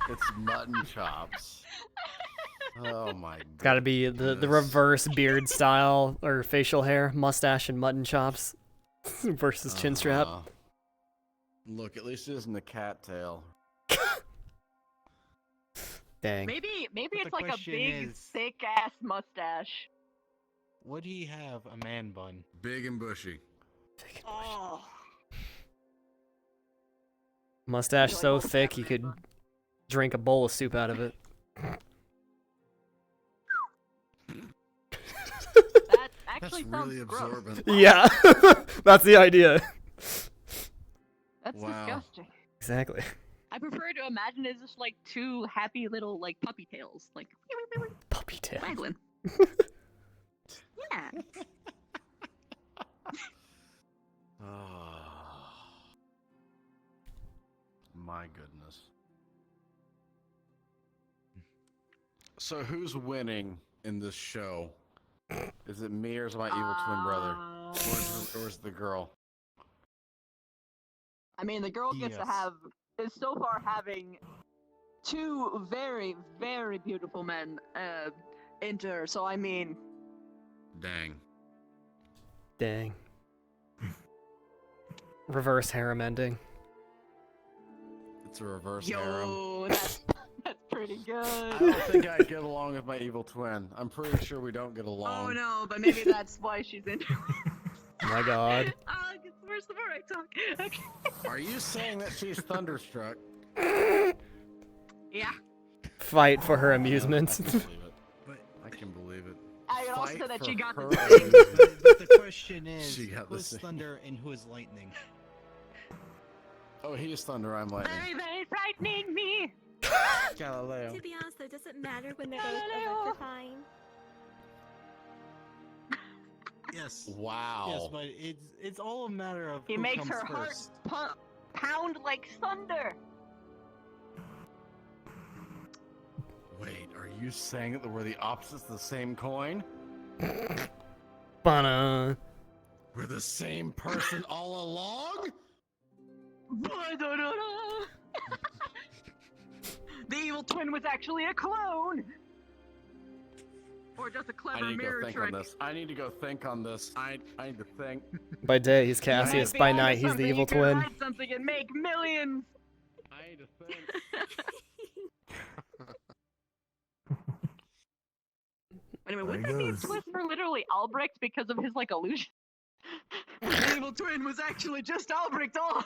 It's mutton chops. Oh my god. Gotta be the reverse beard style or facial hair, mustache and mutton chops versus chin strap. Look, at least it isn't a cattail. Dang. Maybe But it's the like a question big, is- thick-ass mustache. Would he have a man bun? Big and bushy. Oh. Mustache Like so most thick you could drink a bowl of soup out of it. That actually That's sounds really gross. absorbent. Yeah, that's the idea. That's Wow. disgusting. Exactly. I prefer to imagine it's just like two happy little like puppy tails, like Puppy tail. waggling. Yeah. Oh, my goodness. So who's winning in this show? Is it me or is it my evil twin brother? Or is it the girl? I mean, the girl gets to Yes. is so far having two very, very beautiful men into her. So I mean, Dang. Dang. Reverse harem ending. It's a reverse harem. yo, that's pretty good. I don't think I'd get along with my evil twin. I'm pretty sure we don't get along. Oh no, but maybe that's why she's into it. Oh my god. Oh, it gets worse the more I talk. Okay. Are you saying that she's thunderstruck? Yeah. Fight for her amusement. I can believe it. I also Fight that for she got her the thing. But the question is, She got the who is same. thunder and who is lightning? Oh, he is thunder. I'm lightning. Very, very frightening me. Galileo. To be honest, though, does it matter when they're both Galileo. electrifying? Yes. Wow. Yes, but it's all a matter of He who makes comes her heart first. pound like thunder. Wait, are you saying that we're the opposites of the same coin? Bana. We're the same person all along? The evil twin was actually a clone. Or just a I clever need to go mirror think trick. on this. I need to go think on this. I need to think. By day, he's Cassius. By night, he's the evil twin. Write something and make millions. I need to think. Anyway, wouldn't that be a twist for literally Albrecht because of his like illusion? The evil twin was actually just Albrecht all.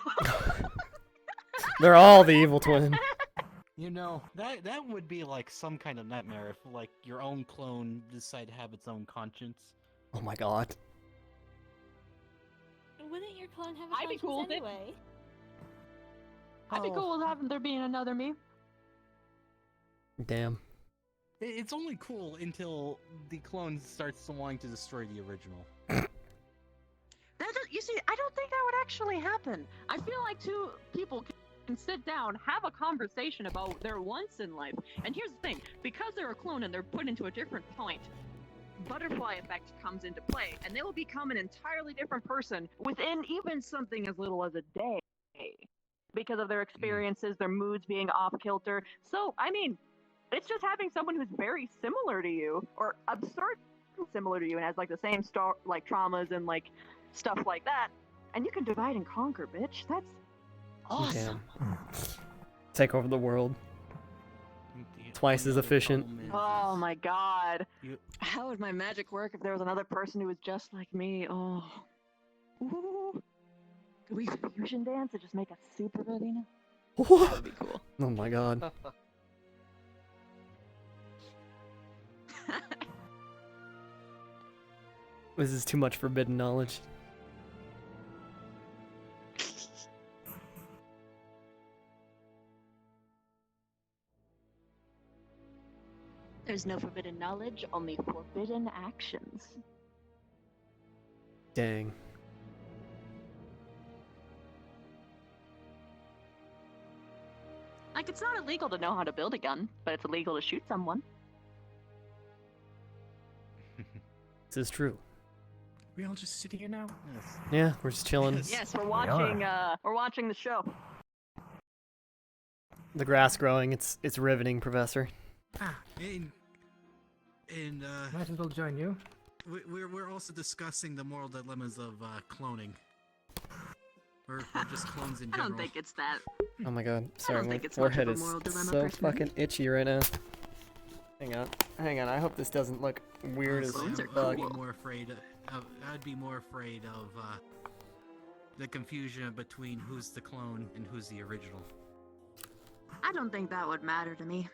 They're all the evil twin. You know, that would be like some kind of nightmare if like your own clone decided to have its own conscience. Oh my god. Wouldn't your clone have a I'd be conscience cool with it. anyway? I'd be cool with having there being another me. Damn. It's only cool until the clone starts wanting to destroy the original. You see, I don't think that would actually happen. I feel like two people can sit down, have a conversation about their wants in life. And here's the thing, because they're a clone and they're put into a different point, butterfly effect comes into play, and they will become an entirely different person within even something as little as a day. Because of their experiences, their moods being off kilter. So, I mean, it's just having someone who's very similar to you, or absurd similar to you, and has like the same like traumas and like stuff like that, and you can divide and conquer, bitch. That's awesome. Damn. Take over the world. Twice as efficient. Oh my god. How would my magic work if there was another person who was just like me? Oh. Ooh. Could we fusion dance and just make a super Rudey? That would be cool. Oh my god. This is too much forbidden knowledge. There's no forbidden knowledge, only forbidden actions. Dang. Like, it's not illegal to know how to build a gun, but it's illegal to shoot someone. This is true. We all just sit here now? Yes. Yeah, we're just chilling. Yes, we're watching. We're watching the show. The grass growing. It's riveting, Professor. And Might as well join you. we're also discussing the moral dilemmas of cloning. Or just clones in I general. don't think it's that. Oh my god. Sorry, my think it's much forehead of a is moral dilemma, so personally. fucking itchy right now. Hang on. I hope this doesn't look weird as Honestly, fuck. I'd be more afraid of the confusion between who's the clone and who's the original. I don't think that would matter to me.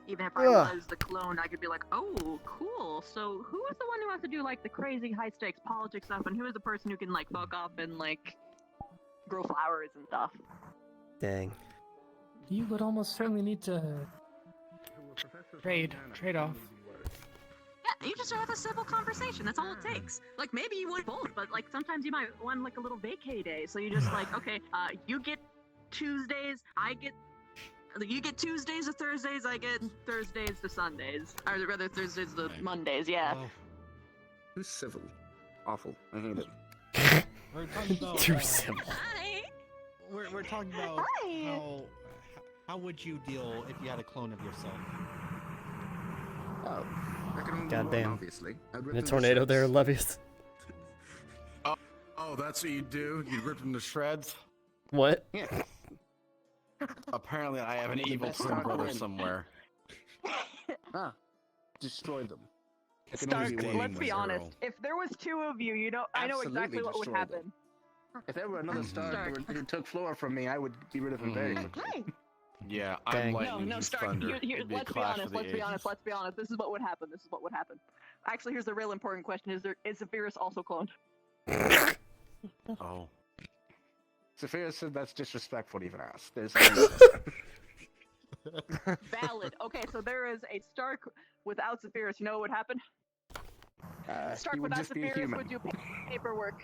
Even if I Ugh. was the clone, I could be like, oh, cool. So who is the one who has to do like the crazy high stakes politics stuff, and who is the person who can like fuck off and like grow flowers and stuff? Dang. You would almost certainly need to trade off. Yeah, you just have a simple conversation. That's all it takes. Like maybe you want both, but like sometimes you might want like a little vacay day. So you just like, okay, you get Tuesdays, you get Tuesdays to Thursdays, I get Thursdays to Sundays. Or rather, Thursdays to Mondays, yeah. Who's civil? Awful. I hate it. We're talking about Too simple. We're talking about how would you deal if you had a clone of yourself? Oh, I can only one, Goddamn. obviously. I'd rip In a them to tornado shreds. there, Levius. Oh, that's what you do? You rip them to shreds? What? Yeah. Apparently, I have an The evil best twin Stark brother win. somewhere. Destroy them. There can only Stark, be one let's be girl. honest. If there was two of you, I know exactly Absolutely what would destroy happen. If there were another Stark who took Flora from me, I would be rid of him very quickly. Yeah, Dang. I'm lightning. No, he's Stark. thunder. Here, It'd be a let's be clash honest. of the Let's be honest. ages. Let's be honest. This is what would happen. This is what would happen. Actually, here's the real important question: is Zephyrus also cloned? Oh. Sophia said that's disrespectful to even ask. There's Valid. Okay, so there is a Stark without Zephyrus. You know what would happen? Stark he would without just be a Zephyrus human. would do paperwork.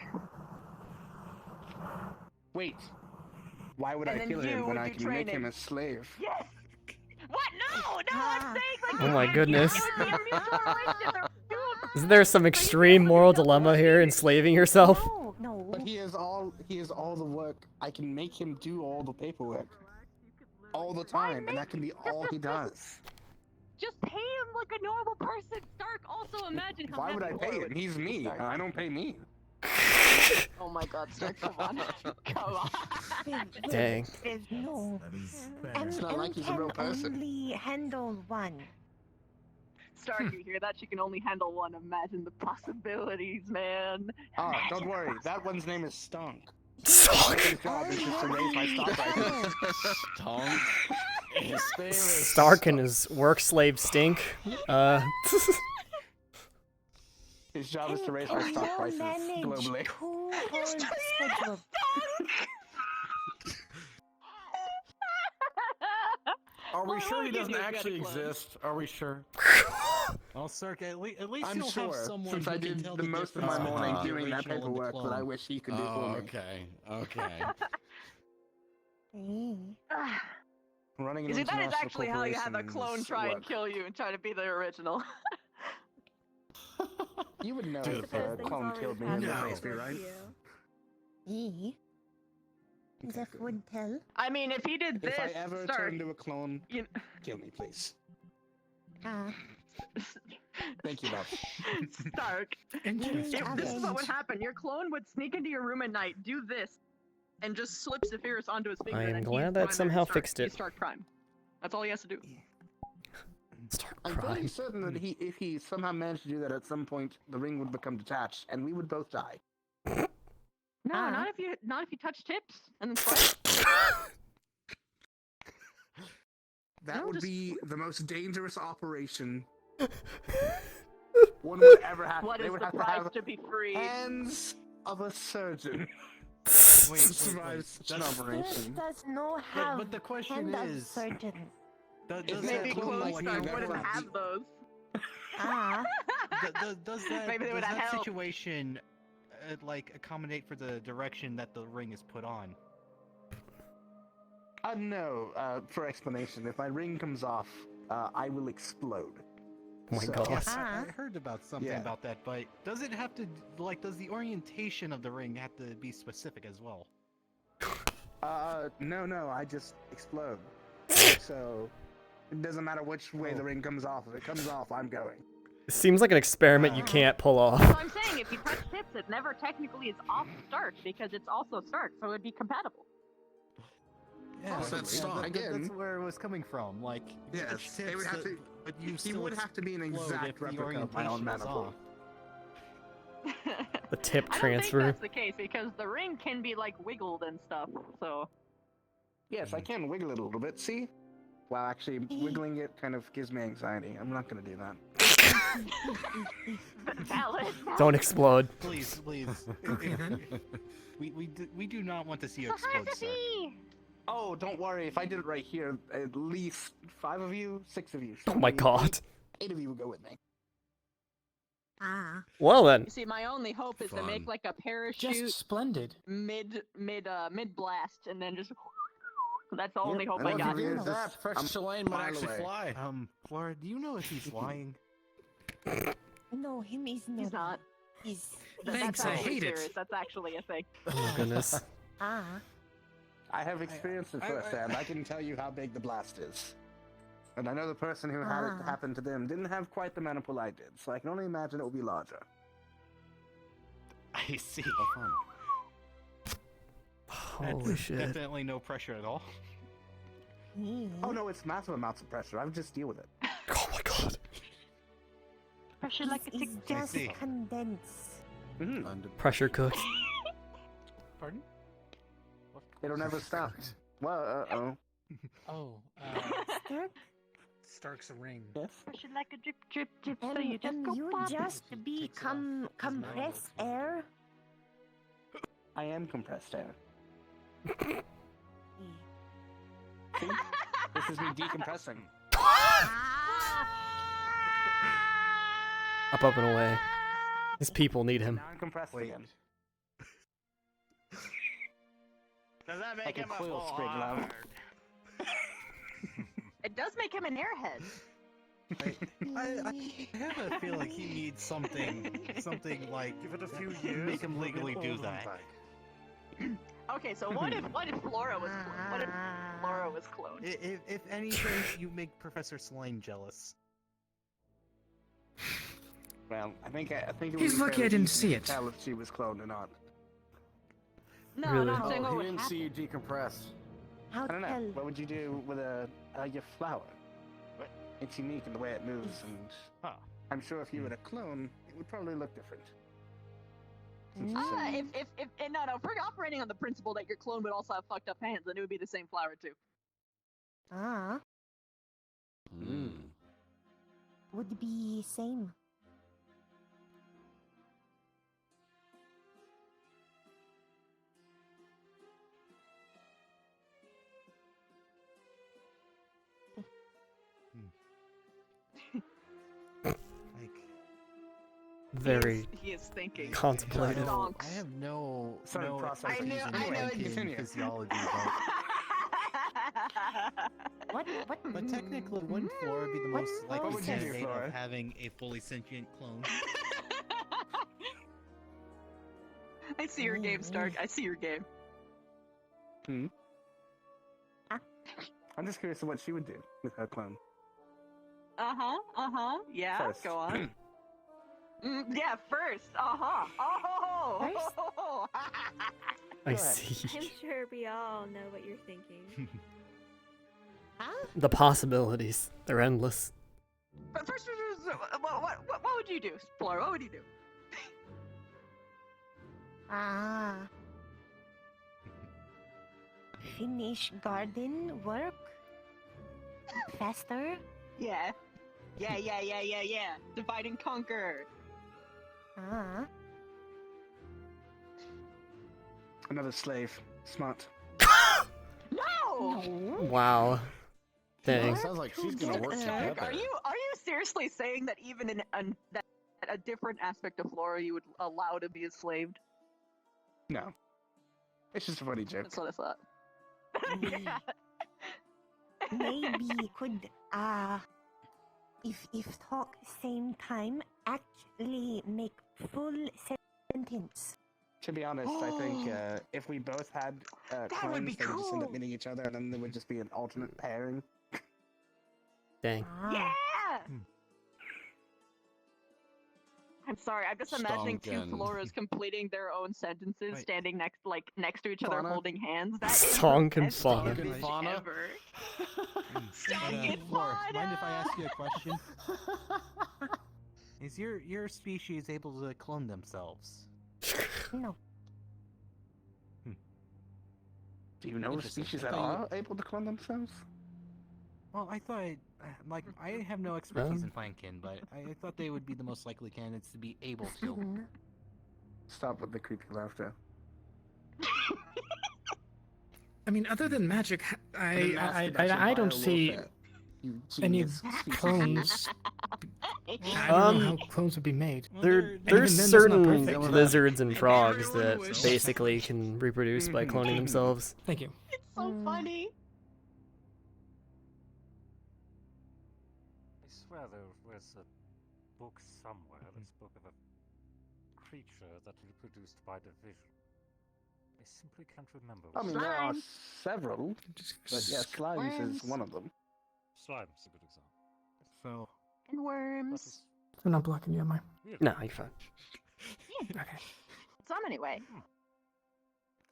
Wait. Why would And I then kill him you when would I do can make him training. a slave? Yes. What? No, I'm saying like. Oh my goodness. It would be a mutual relationship. Isn't there some extreme moral dilemma here, enslaving yourself? No. But he is all the work. I can make him do all the paperwork. All the time, and that can be all he does. Just pay him like a normal person. Stark, also imagine how Why would I happy pay Laura him? would He's be, me. Stark. I don't pay me. Oh my god, Stark, come on. Come on. Dang. No. It's not like he's a real person. Only handle one. Stark, you hear that? She can only handle one. Imagine the possibilities, man. Ah, don't worry. That one's name is Stonk. Stonk. His job is just to raise my stock prices. Stonk. His name is Stark and his work slave stink. His job is to raise my stock prices globally. Are we Well, sure I'll he give doesn't you a actually good clone. exist? Are we sure? Well, Cirque, at least I'm you'll have sure, someone since who I can did tell the most of my difference morning between the doing that original and the paperwork that I clone. wish he could do for me. Okay. Running an You see, that is international actually how you have a corporation clone is try and work. kill you and try to be the original. You would know I if suppose a things clone always killed me have in the their face, good right? Zeph would tell. I mean, if he did this, If I ever Stark, turn into a clone, you... kill me, please. Ah. Thank you, love. Stark, if this is what would happen, your clone would sneak into your room at night, do this, and just slip Zephyrus onto his finger. I am and glad he's that primary somehow Stark. fixed it. He's Stark Prime. That's all he has to do. Stark I'm fairly Prime. certain that if he somehow managed to do that at some point, the ring would become detached, and we would both die. No, not if you touch tips and then spark. That No, would just- be the most dangerous operation one would ever have. What They is would the have to price have to be free? hands of a surgeon Wait, to wait, survive wait. such an That's- operation. Does no have But the question hand of is, surgeons. does Maybe that clone like Stark work? wouldn't have those. Ah. Does that, Maybe they would does have that help. situation like accommodate for the direction that the ring is put on? No, for explanation, if my ring comes off, I will explode. Oh my So- god. Yes, I heard about something Yeah. about that, but does it have to does the orientation of the ring have to be specific as well? No, I just explode. So, it doesn't matter which way the ring comes off. If it comes off, I'm going. It seems like an experiment you can't pull off. So I'm saying, if you touch tips, it never technically is off Stark because it's also Stark, so it'd be compatible. Yeah, Oh, that's strong. Again- that's where it was coming from. Like, you touch Yes, they tips, would have to. but you He still would have to be an explode exact if the replica of my own orientation is manifold. off. The tip I don't transfer. think that's the case because the ring can be like wiggled and stuff. So Yes, I can wiggle it a little bit. See? Well, actually, wiggling it kind of gives me anxiety. I'm not gonna do that. valid. Don't explode. Please. we do not want to see you So explode, hard to sir. see. Oh, don't worry. If I did it right here, at least 5 of you, 6 of you. Oh my 8 god. 8 of you will go with me. Ah. Well then. You see, my only hope is to Fun. make like a parachute Just splendid. mid blast, and then just. That's the only hope and I if got. you do That that, precious I'm Lane might mile actually away. fly. Flora, do you know if he's flying? No, him is not. He's not. He's. Thanks, That's I actually hate it. serious. That's actually a thing. Oh my goodness. Ah. I have experienced it firsthand. I can tell you how big the blast is. And I know the person who had it happen to them didn't have quite the maniple I did, so I can only imagine it will be larger. I see. Oh, fun. Holy That's shit. Definitely no pressure at all. Oh no, it's massive amounts of pressure. I would just deal with it. Oh my god. Pressure like a It's just see. condense. Pressure cooked. Pardon? It'll never stop. Well, Oh, Stark? Stark's ring. I should like a drip, drip, drip, so And, you just and go you pop. just become compressed air? I am compressed air. See? This is me decompressing. Up and away. His people need him. Now I'm compressed again. Does that make Like a him a coil full spring love. hard? It does make him an airhead. I have a feeling like he needs something like Give it a few years. make him we'll legally get do all of them that. back. Okay, so what if Flora was cloned? What if Flora was cloned? If anything, you make Professor Slane jealous. Well, I think it He's would be lucky fairly I didn't easy see to it. Tell if she was cloned or not. No, Really? no, I'm saying what he would didn't see happen. you decompress. How I don't know. tell? What would you do with your flower? It's unique in the way it moves, and I'm sure if you were a clone, it would probably look different. Since it's No, if we're operating on the principle that your clone would also have fucked up hands, then it would be the same flower too. Ah, Mm. would be same. Very He is thinking. contemplative. I have no I know in physiology about. What? But technically, wouldn't Flora be the most what likely would you do, candidate Flora? of having a fully sentient clone? I see your game, Stark. I see your game. I'm just curious of what she would do with her clone. Yeah, First. go on. Yeah, first. Oh. I see. I'm sure we all know what you're thinking. The possibilities. They're endless. But first, what would you do, Flora? What would you do? Ah. Finish garden work faster. Yeah. Divide and conquer. Ah. Another slave. Smart. No. Wow. Dang. Sounds like she's gonna work Stark, together. are you seriously saying that even in that a different aspect of Flora you would allow to be enslaved? No. It's just a funny joke. That's what I thought. Maybe could if talk same time actually make full sentence. To be honest, I think if we both had clones, would be they would just end up cool. meeting each other, and then there would just be an alternate pairing. Dang. Yeah. I'm sorry. I'm just imagining two Stonken. Floras completing their own sentences, Wait. standing next to each other, Fauna? holding hands. That is Stonk the and best fauna. image Fauna? ever. Flora, mind if I ask you a question? Is your species able to clone themselves? No. Do you know Interesting. species I that thought are able to clone themselves? Well, I thought, I have no expertise in Flankin, but I thought they would be the most likely candidates to be able to. Stop with the creepy laughter. I mean, other than magic, Then ask I about don't your see warfare, you any genius species. clones. I don't know how clons would be made. There's then that's not certain perfect. lizards and frogs that basically can reproduce by cloning themselves. Thank you. It's so funny. I swear there was a book somewhere that spoke of a creature that reproduced by division. I simply can't remember. I mean, there are several, but yeah, slimes Worms. is one of them. Slime's a good example. So, And worms. I'm not blocking you, am I? No, you're fine. Okay. Some anyway.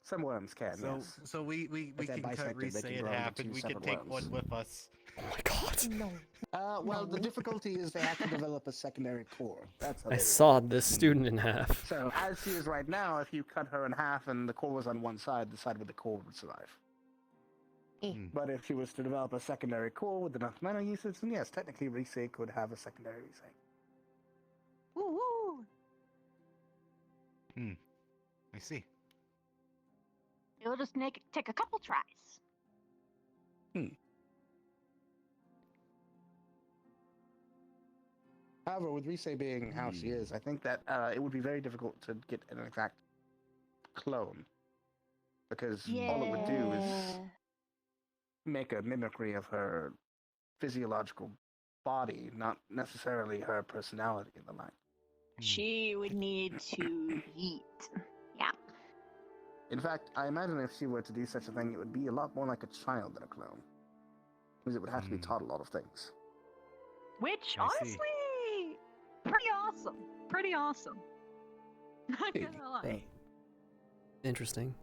Some worms can, yes. so we If they're can cut bisected, they re-say can it grow into happened. two We can separate take worms. one with us. Oh my god. No. Well, the difficulty is they have to develop a secondary core. That's how I they do it. sawed this student in half. So, as she is right now, if you cut her in half and the core was on one side, the side with the core would survive. But if she was to develop a secondary core with enough mana usage, then yes, technically Rudey could have a secondary Rudey. Woo woo! I see. It'll just take a couple tries. However, with Rudey being how she is, I think that it would be very difficult to get an exact clone. Because all it would do is make a mimicry of her physiological body, not necessarily her personality and the like. She would need to eat. Yeah. In fact, I imagine if she were to do such a thing, it would be a lot more like a child than a clone. Because it would have to be taught a lot of things. Which, I see. honestly, pretty awesome. Pretty awesome. Not gonna lie. Interesting.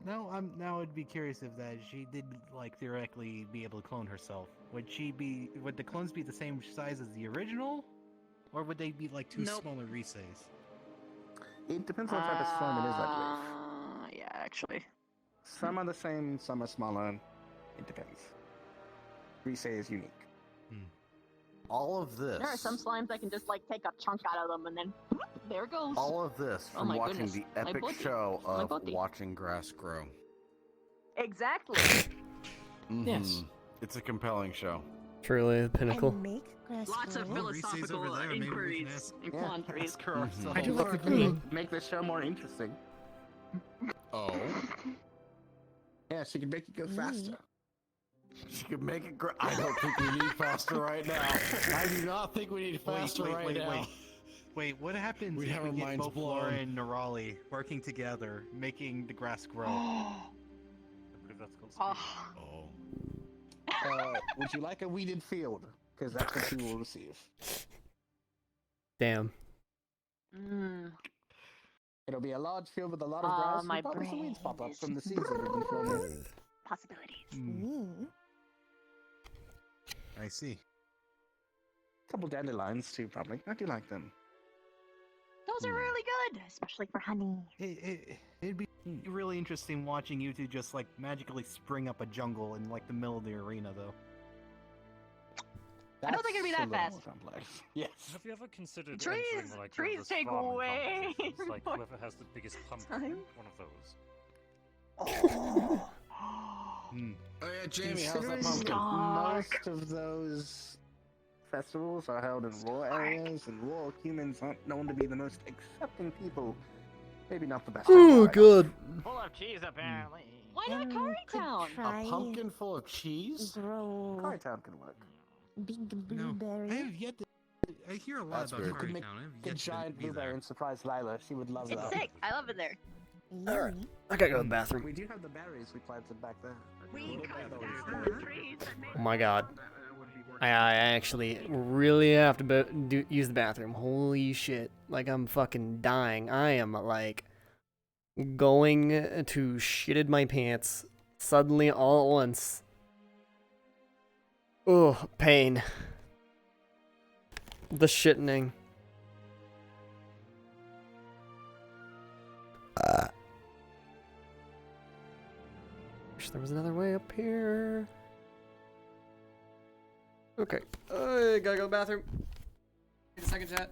Now I'd be curious if that she did like theoretically be able to clone herself. Would the clones be the same size as the original, or would they be like two smaller Riseis? It depends on what type of clone it is, I believe. Yeah, actually. Some are the same, some are smaller. It depends. Rudey is unique. All of this. There are some slimes I can just like take a chunk out of them and then whoop, there it goes. All of this Oh from my watching goodness. the My epic body. show My of body. watching grass grow. Exactly. Yes. It's a compelling show. Truly the pinnacle. Lots of philosophical inquiries and quandaries. I do like agree. Make the show more interesting. Oh. Yeah, she can make it go faster. She could make it I don't think we need faster right now. I do not think we need faster right now. Wait, what happens We if have we our get minds both blown. Laura and Nerali working together, making the grass grow? Would you like a weeded field? Because that's what you will receive. Damn. It'll be a large field with a lot of grass. my and probably some weeds pop up from the seeds that have been thrown in. Possibilities. I see. Couple dandelions too, probably. I do like them. Those are really good, especially for honey. It'd be really interesting watching you two just like magically spring up a jungle in like the middle of the arena, though. I don't think it'd be that fast. Yes. Have you ever considered Trees- entering like trees one of those take farming way competitions? Like more whoever has the biggest pumpkin, time. one of those. Oh yeah, Jamie, how's that Considering pumpkin? most of those festivals are held in rural areas, and rural humans aren't known to be the most accepting people. Maybe not the best. Oh, good. Full of cheese, apparently. Why not Curry Town? A pumpkin full of cheese? Grow Curry Town can work. big No, blueberry. I have yet to. I hear a lot That's about weird. You could Curry make Town. I have a yet to giant be blueberry there. and surprise Lila. She would love It's that. sick. I love it there. Alright. I gotta go to the bathroom. We do have the berries we planted back there. We cut down the trees that make Oh my god. I actually really have to use the bathroom. Holy shit. Like, I'm fucking dying. I am, like, going to shitted my pants suddenly all at once. Oh, pain. The shitting. Wish there was another way up here. Okay. I gotta go to the bathroom. Wait a second, chat.